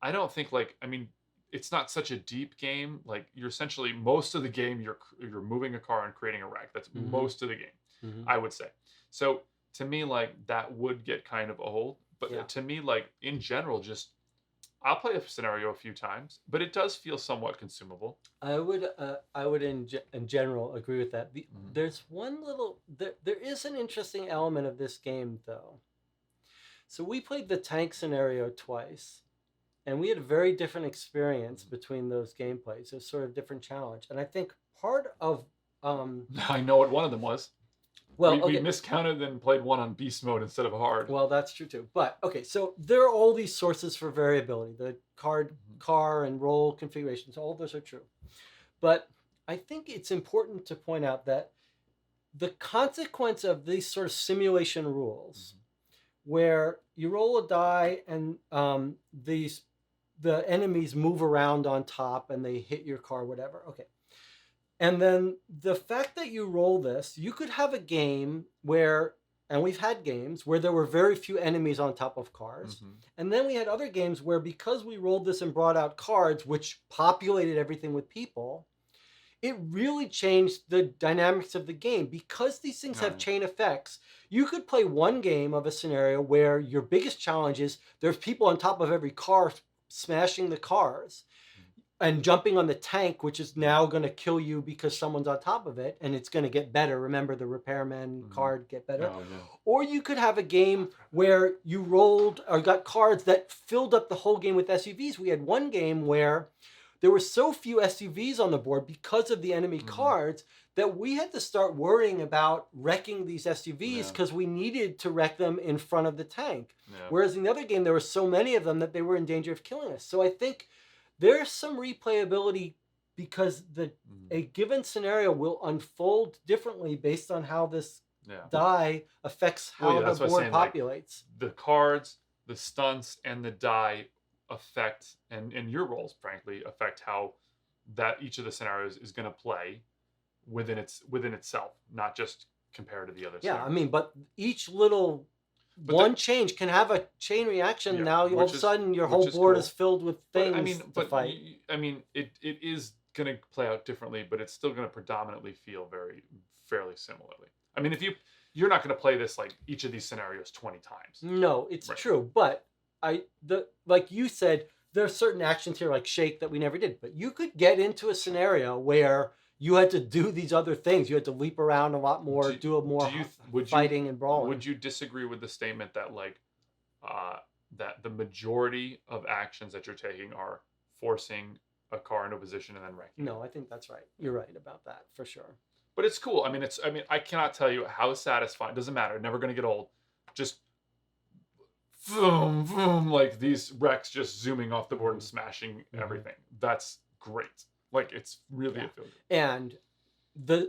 I don't think it's not such a deep game. Like you're essentially most of the game you're moving a car and creating a wreck. That's most of the game, I would say. So to me, like that would get kind of old. But to me, like in general, just I'll play a scenario a few times, but it does feel somewhat consumable. I would in general agree with that. There's one little there is an interesting element of this game though. So we played the tank scenario twice, and we had a very different experience between those gameplays. It was sort of different challenge, and I think part of I know what one of them was. Well, we miscounted and played one on beast mode instead of hard. Well, that's true too. But okay, so there are all these sources for variability. The car and roll configurations, all those are true. But I think it's important to point out that the consequence of these sort of simulation rules, where you roll a die and the enemies move around on top and they hit your car, whatever. Okay. And then the fact that you roll this, you could have a game where, and we've had games where there were very few enemies on top of cars. And then we had other games where, because we rolled this and brought out cards, which populated everything with people, it really changed the dynamics of the game. Because these things have chain effects, you could play one game of a scenario where your biggest challenge is there's people on top of every car smashing the cars and jumping on the tank, which is now going to kill you because someone's on top of it, and it's going to get better. Remember the repairman card get better? Or you could have a game where you rolled or got cards that filled up the whole game with SUVs. We had one game where there were so few SUVs on the board because of the enemy cards that we had to start worrying about wrecking these SUVs because we needed to wreck them in front of the tank. Whereas in the other game, there were so many of them that they were in danger of killing us. So I think there's some replayability because a given scenario will unfold differently based on how this die affects how the board populates. Like, the cards, the stunts, and the die affect, and your rolls, frankly, affect how that each of the scenarios is going to play within itself, not just compared to the other scenarios. I mean, but each little change can have a chain reaction. Now all of a sudden your whole board is filled with things to fight. It is going to play out differently, but it's still going to predominantly feel fairly similarly. I mean, if you're not going to play this like each of these scenarios 20 times. No, it's true, but like you said, there are certain actions here like shake that we never did, but you could get into a scenario where you had to do these other things. You had to leap around a lot more, do more fighting and brawling. Would you disagree with the statement that that the majority of actions that you're taking are forcing a car into a position and then wrecking? No, I think that's right. You're right about that for sure. But it's cool. I mean, I cannot tell you how satisfying. It doesn't matter. Never going to get old. Just boom, boom, like these wrecks just zooming off the board and smashing everything. That's great. Like, it's really a feel good. And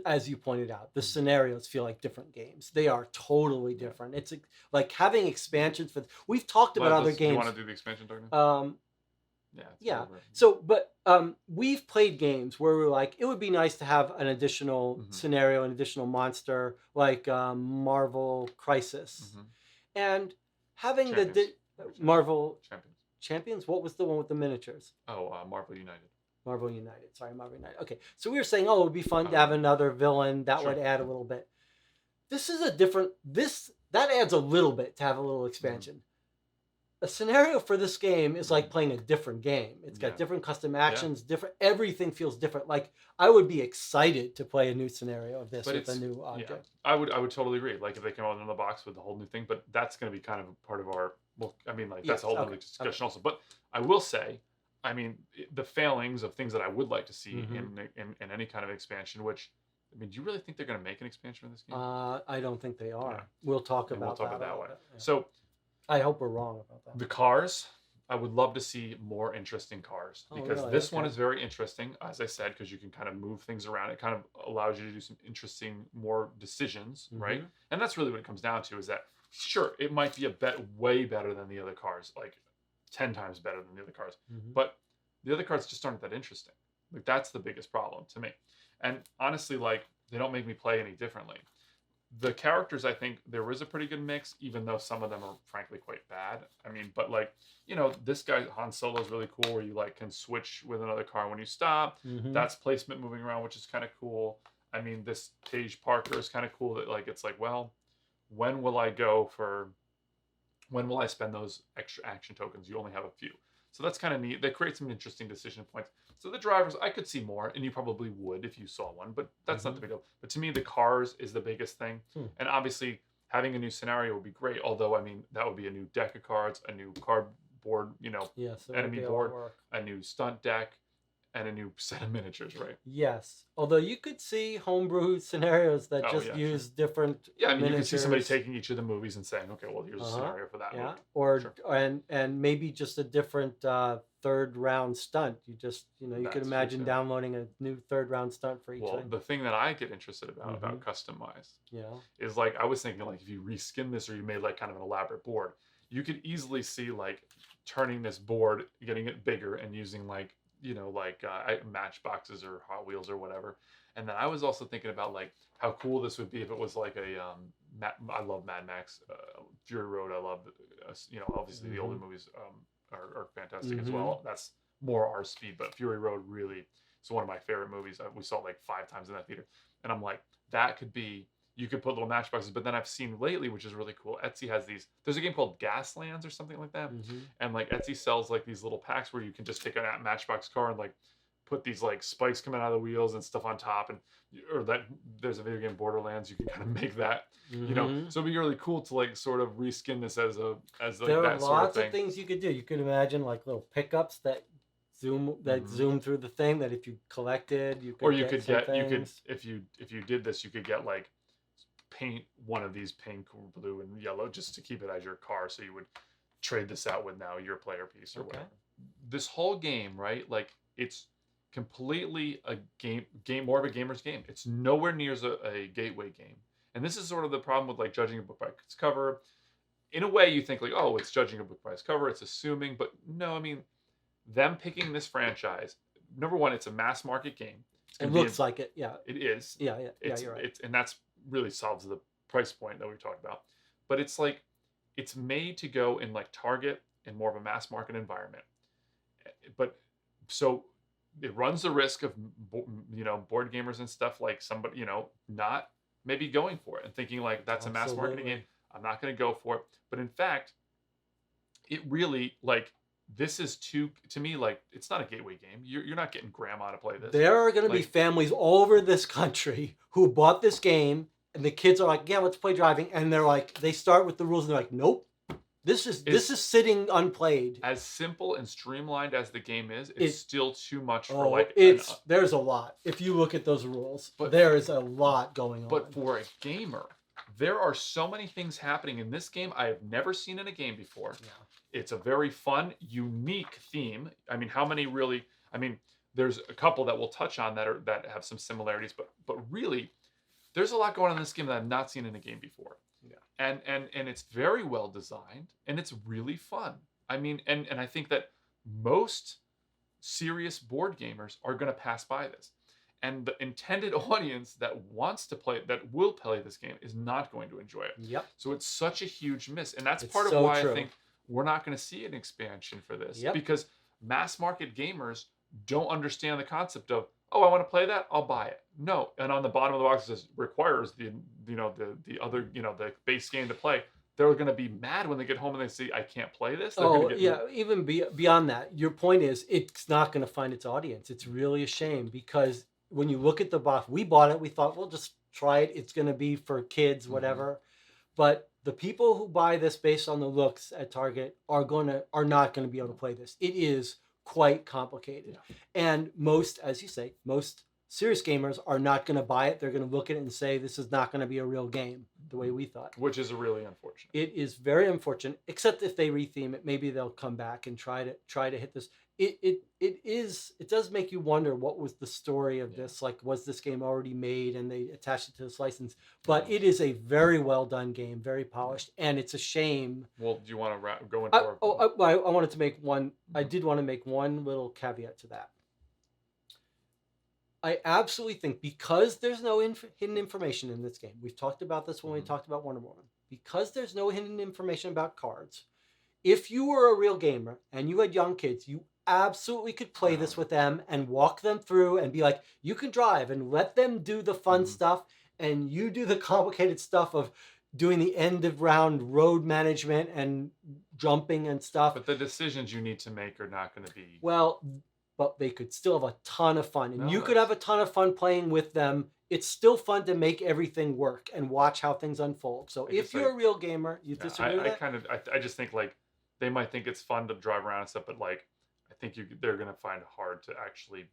as you pointed out, the scenarios feel like different games. They are totally different. It's like having expansions for. We've talked about other games. You want to do the expansion talking? Yeah. So, but we've played games where we're like, it would be nice to have an additional scenario, an additional monster, like Marvel Crisis, and having the Marvel Champions. What was the one with the miniatures? Oh, Marvel United. Marvel United. Sorry, Marvel United. Okay, so we were saying, it would be fun to have another villain that would add a little bit. This is a different. That adds a little bit to have a little expansion. A scenario for this game is like playing a different game. It's got different custom actions, different. Everything feels different. Like, I would be excited to play a new scenario of this with a new object. I would totally agree. Like, if they came out in the box with a whole new thing, but that's going to be kind of part of our. Well, I mean, like that's a whole other discussion also. But I will say, I mean, the failings of things that I would like to see in any kind of expansion. Which, I mean, do you really think they're going to make an expansion for this game? I don't think they are. Yeah. We'll talk about that way. Yeah. So. I hope we're wrong about that. The cars, I would love to see more interesting cars because this one is very interesting, as I said, because you can kind of move things around. It kind of allows you to do some interesting, more decisions, right? And that's really what it comes down to is that, sure, it might be way better than the other cars, like 10 times better than the other cars, but the other cars just aren't that interesting. Like, that's the biggest problem to me. And honestly, like, they don't make me play any differently. The characters, I think there was a pretty good mix, even though some of them are frankly quite bad. I mean, but like, this guy Han Solo is really cool, where you like can switch with another car when you stop. That's placement moving around, which is kind of cool. I mean, this Paige Parker is kind of cool. That like, it's like, well, when will I spend those extra action tokens? You only have a few, so that's kind of neat. They create some interesting decision points. So the drivers, I could see more, and you probably would if you saw one, but that's not the big deal. But to me, the cars is the biggest thing. And obviously, having a new scenario would be great, although, I mean, that would be a new deck of cards, a new cardboard, enemy board, a new stunt deck, and a new set of miniatures, right? Yes. Although you could see homebrew scenarios that use different I mean, you could see somebody taking each of the movies and saying, okay, well, here's a scenario for that movie. Or and maybe just a different third round stunt. You just, you could imagine downloading a new third round stunt for each thing. The thing that I get interested about customized is like, I was thinking like if you reskin this or you made like kind of an elaborate board, you could easily see like turning this board, getting it bigger and using like, matchboxes or Hot Wheels or whatever. And then I was also thinking about like how cool this would be if it was like I love Mad Max, Fury Road. I love, obviously the older movies are fantastic as well. That's more our speed, but Fury Road really is one of my favorite movies. We saw it like 5 times in that theater. And I'm like, that could be, you could put little matchboxes, but then I've seen lately, which is really cool, Etsy has there's a game called Gaslands or something like that. And like Etsy sells like these little packs where you can just take a matchbox car and like put these like spikes coming out of the wheels and stuff on top. Or that there's a video game Borderlands, you can kind of make that, so it'd be really cool to like sort of reskin this as like there that are sort lots of thing. Of things you could do. You could imagine like little pickups that zoom through the thing that if you collected, you could Or you get could some get things. if you did this, you could get like paint one of these pink, blue, and yellow just to keep it as your car. So you would trade this out with now your player piece or Okay. whatever. This whole game, right? Like it's completely a game more of a gamer's game. It's nowhere near a gateway game. And this is sort of the problem with like judging a book by its cover. In a way, you think like, oh, it's judging a book by its cover. It's assuming, but no. I mean, them picking this franchise. Number one, it's a mass market game. It looks like it. Yeah. It is. Yeah. You're right. And that's really solves the price point that we talked about. But it's like it's made to go in like Target in more of a mass market environment. But so it runs the risk of board gamers and stuff like somebody not maybe going for it and thinking like that's a mass marketing game. I'm not going to go for it. But in fact, it really like this is to me like it's not a gateway game. You're not getting grandma to play this. There are going to be families all over this country who bought this game, and the kids are like, "Yeah, let's play driving," and they're like, they start with the rules, and they're like, "Nope, this is sitting unplayed." As simple and streamlined as the game is, it's still too much for there's a lot. If you look at those rules, but there is a lot going on. But for a gamer, there are so many things happening in this game I have never seen in a game before. Yeah. It's a very fun, unique theme. I mean, how many really? I mean, there's a couple that we'll touch on that have some similarities, but really, there's a lot going on in this game that I've not seen in a game before. Yeah. And it's very well designed and it's really fun. I mean, and I think that most serious board gamers are going to pass by this. And the intended audience that wants to play, that will play this game, is not going to enjoy it. Yep. So it's such a huge miss. And that's part of why I think we're not going to see an expansion for this. Yep. Because mass market gamers don't understand the concept of, oh, I want to play that, I'll buy it. No. And on the bottom of the box it says requires the other, the base game to play. They're going to be mad when they get home and they see I can't play this. Even beyond that, your point is it's not going to find its audience. It's really a shame because when you look at the box, we bought it. We thought we'll just try it. It's going to be for kids, whatever. But the people who buy this based on the looks at Target are not going to be able to play this. It is quite complicated, and most, as you say, most serious gamers are not going to buy it. They're going to look at it and say this is not going to be a real game the way we thought, which is really unfortunate. It is very unfortunate. Except if they retheme it, maybe they'll come back and try to hit this. It does make you wonder what was the story of this. Like, was this game already made and they attached it to this license? But it is a very well done game, very polished, and it's a shame. Well, do you want to go into? I wanted to make one. I did want to make one little caveat to that. I absolutely think because there's no hidden information in this game. We've talked about this when we talked about Wonder Woman. Because there's no hidden information about cards. If you were a real gamer and you had young kids, you absolutely could play this with them and walk them through and be like, you can drive and let them do the fun stuff and you do the complicated stuff of doing the end of round road management and jumping and stuff. But the decisions you need to make are not going to be... Well, but they could still have a ton of fun. And you could have a ton of fun playing with them. It's still fun to make everything work and watch how things unfold. So if you're a real gamer, you disagree with that? I just think like they might think it's fun to drive around and stuff, but like I think they're going to find it hard to actually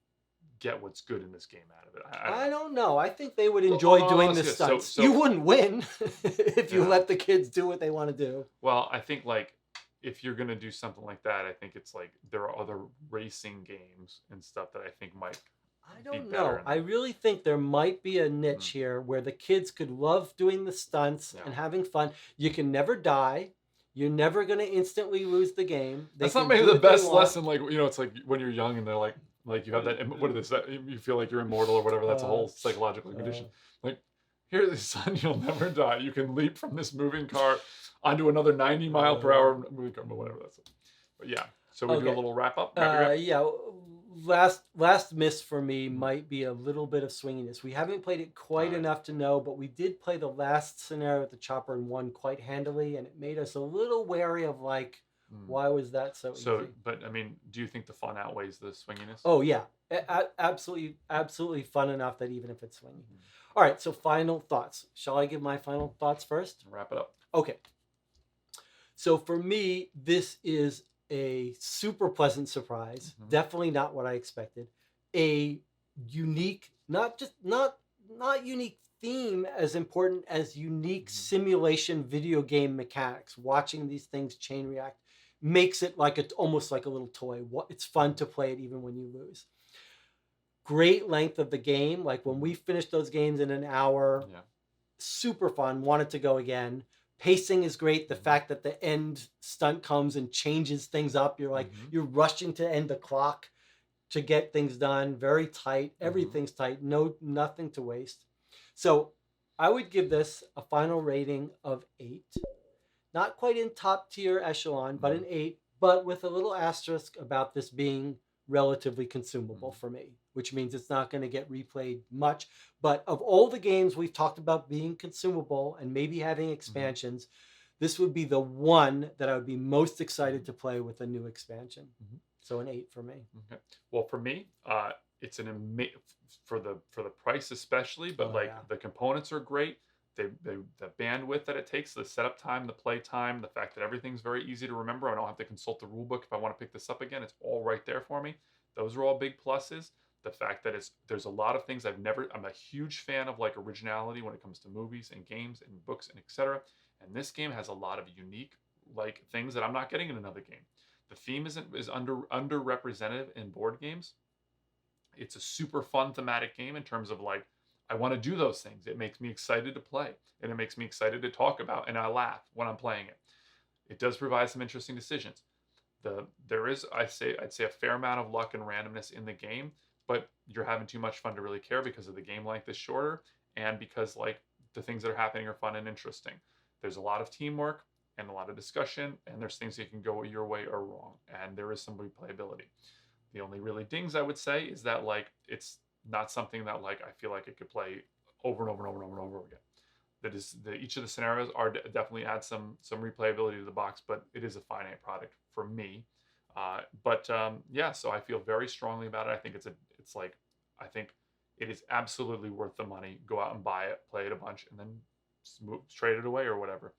get what's good in this game out of it. I don't know. I think they would enjoy doing the stunts. So, you wouldn't win if you let the kids do what they want to do. Well, I think like if you're going to do something like that, I think it's like there are other racing games and stuff that I think might... I don't know. I really think there might be a niche here where the kids could love doing the stunts and having fun. You can never die. You're never going to instantly lose the game. That's not maybe the best lesson. Like, it's like when you're young and they're like you have that, what is that? You feel like you're immortal or whatever. That's a whole psychological condition. Like, here's son, you'll never die. You can leap from this moving car onto another 90 mile per hour moving car, whatever that's. But yeah. So we do a little wrap up. Yeah. Last miss for me might be a little bit of swinginess. We haven't played it quite enough to know, but we did play the last scenario with the chopper and won quite handily, and it made us a little wary of like, why was that so easy? But I mean, do you think the fun outweighs the swinginess? Oh yeah, absolutely fun enough that even if it's swingy. All right, so final thoughts. Shall I give my final thoughts first? Wrap it up. Okay. So for me, this is a super pleasant surprise. Mhm. Definitely not what I expected. A unique, not unique theme as important as unique Mhm. simulation video game mechanics. Watching these things chain react makes it like almost like a little toy. It's fun to play it even when you lose. Great length of the game. Like when we Mhm. finished those games in an hour, Yeah. super fun. Wanted to go again. Pacing is great. The Mhm. fact that the end stunt comes and changes things up, you're like Mhm. you're rushing to end the clock to get things done. Very tight. Mhm. Everything's tight. No, nothing to waste. So I would give this a final rating of 8. Not quite in top tier echelon, but an Mhm. 8, but with a little asterisk about this being relatively consumable Mhm. for me, which means it's not going to get replayed much. But of all the games we've talked about being consumable and maybe having Mhm. expansions, this would be the one that I would be most excited Mhm. to play with a new expansion. Mhm. So an 8 for me. Okay. Well, for me, it's for the price especially, but Oh like yeah. the components are great. The bandwidth that it takes, the setup time, the play time, the fact that everything's very easy to remember. I don't have to consult the rule book if I want to pick this up again. It's all right there for me. Those are all big pluses. The fact that there's a lot of things I'm a huge fan of like originality when it comes to movies and games and books and etc. And this game has a lot of unique like things that I'm not getting in another game. The theme is underrepresented in board games. It's a super fun thematic game in terms of like I want to do those things. It makes me excited to play and it makes me excited to talk about and I laugh when I'm playing it. It does provide some interesting decisions. There is I'd say a fair amount of luck and randomness in the game, but you're having too much fun to really care because of the game length is shorter and because like the things that are happening are fun and interesting. There's a lot of teamwork and a lot of discussion and there's things that can go your way or wrong and there is some replayability. The only really dings I would say is that like it's not something that like I feel like it could play over and over and over and over and over again. That is each of the scenarios are definitely add some replayability to the box, but it is a finite product for me. Yeah, so I feel very strongly about it. I think it's like I think it is absolutely worth the money. Go out and buy it, play it a bunch, and then trade it away or whatever.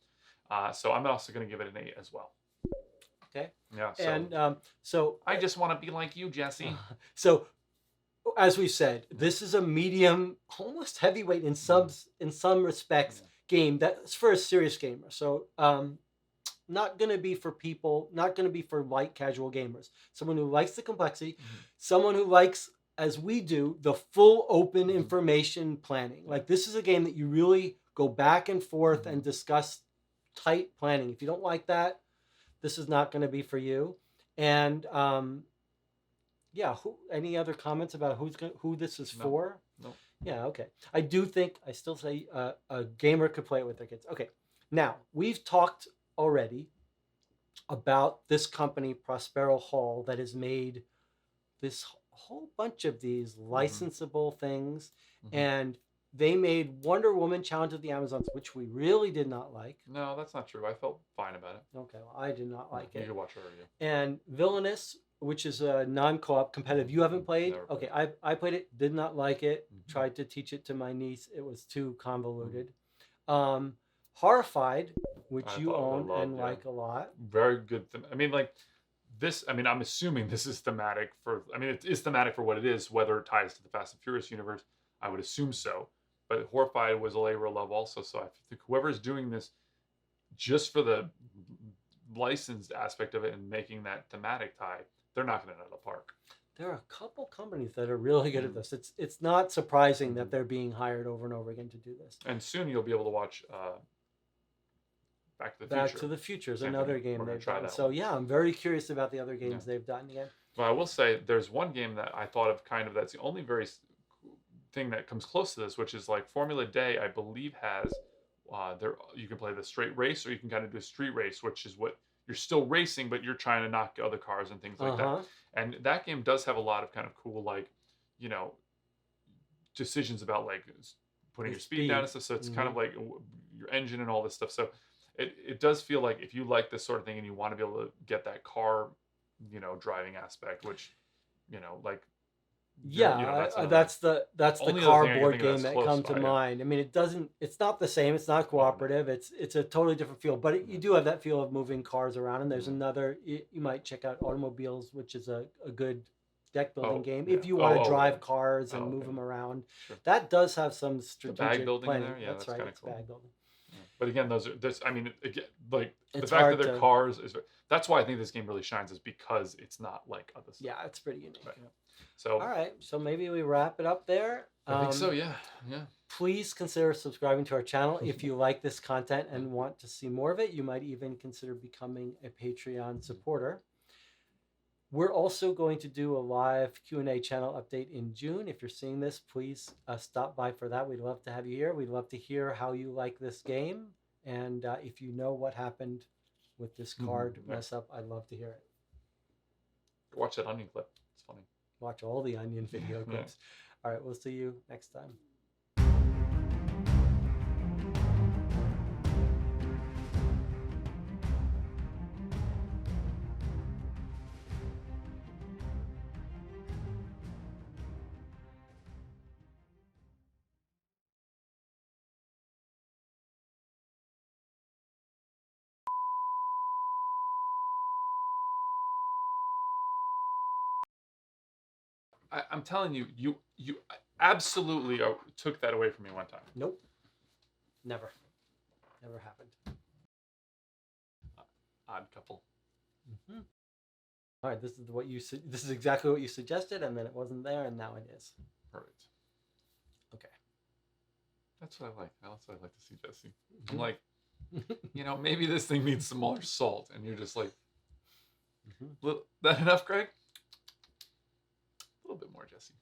So I'm also going to give it an 8 as well. Okay. Yeah, so And so I just want to be like you, Jesse. so as we said, Yeah. this is a medium, almost heavyweight Mhm. in some respects Yeah. game that's for a serious gamer. So not going to be for people, not going to be for light casual gamers. Someone who likes the complexity, Mhm. someone who likes, as we do, the full open Mhm. information planning. Yeah. Like this is a game that you really go back and forth Mhm. and discuss tight planning. If you don't like that, this is not going to be for you. And yeah, any other comments about who this is No. for? No. Yeah, okay. I do think I still say a gamer could play it with their kids. Okay, now we've talked already about this company, Prospero Hall, that has made this whole bunch of these Mhm. licensable things, Mhm. and they made Wonder Woman Challenge of the Amazons, which we really did not like. No, that's not true. I felt fine about it. Okay, well, I did not No, like you it. could watch our review. And Villainous, which is a non-co-op competitive. Mhm. You haven't played? Never Okay, played. I played it, did not like it. Mhm. Tried to teach it to my niece. It was too Mhm. convoluted. Um, Horrified, which I you thought I own and loved, yeah. like a lot. Very good. I mean, like this. I mean, I'm assuming this is thematic for. I mean, it is thematic for what it is. Whether it ties to the Fast and Furious universe, I would assume so. But Horrified was a labor of love also. So I think whoever is doing this just for the licensed aspect of it and making that thematic tie, they're knocking it out of the park. There are a couple companies that are really good at Mm-hmm. this. It's not surprising Mm-hmm. that they're being hired over and over again to do this. And soon you'll be able to watch Back to the Back Future. to the Future is Same thing. another game We're gonna they've try done. that So one. yeah, I'm very curious about the other Yeah. games they've done again. But I will say there's one game that I thought of kind of that's the only very thing that comes close to this, which is like Formula Day. I believe has there you can play the straight race or you can kind of do a street race, which is what you're still racing, but you're trying to knock other cars and things like that. Uh-huh. And that game does have a lot of kind of cool like you know decisions about like putting The your speed down speed. and stuff. So it's kind Mm-hmm. of like your engine and all this stuff. So it does feel like if you like this sort of thing and you want to be able to get that car, driving aspect, which like Yeah, That's another that's the only other thing I can cardboard think of game that's that close come to by. Yeah. mind. I mean, it's not the same. It's not Oh no. cooperative. It's a totally different feel, but you do have that feel of moving cars around. And there's Mhm. another. You might check out Automobiles, which is a good deck building Oh game yeah. if you want to Okay. drive cars Oh and move okay. them around. Sure. That does have some The bag strategic building in planning. there, yeah, That's that's right. kind of It's cool. bag building. Yeah. But again, those are this. I mean, again, like the It's fact that hard they're to. cars is that's why I think this game really shines is because it's not like other stuff. Yeah, it's pretty unique. But, yeah. So All right, so maybe we wrap it up there. I think so. Yeah. Yeah. Please consider subscribing to our channel if you like this content Yeah. and want to see more of it. You might even consider becoming a Patreon supporter. We're also going to do a live Q&A channel update in June. If you're seeing this, please stop by for that. We'd love to have you here. We'd love to hear how you like this game. And if you know what happened with this card Yeah. mess up, I'd love to hear it. Watch that onion clip. It's funny. Watch all the Onion video Yeah. clips. All right, we'll see you next time. I'm telling you, you absolutely took that away from me one time. Nope. Never. Never happened. Odd couple. Mm-hmm. All right, this is exactly what you suggested, and then it wasn't there, and now it is. Perfect. Okay. That's what I like. That's what I like to see, Jesse. I'm like, maybe this thing needs some more salt, and you're just like, that enough, Greg? A little bit more, Jesse.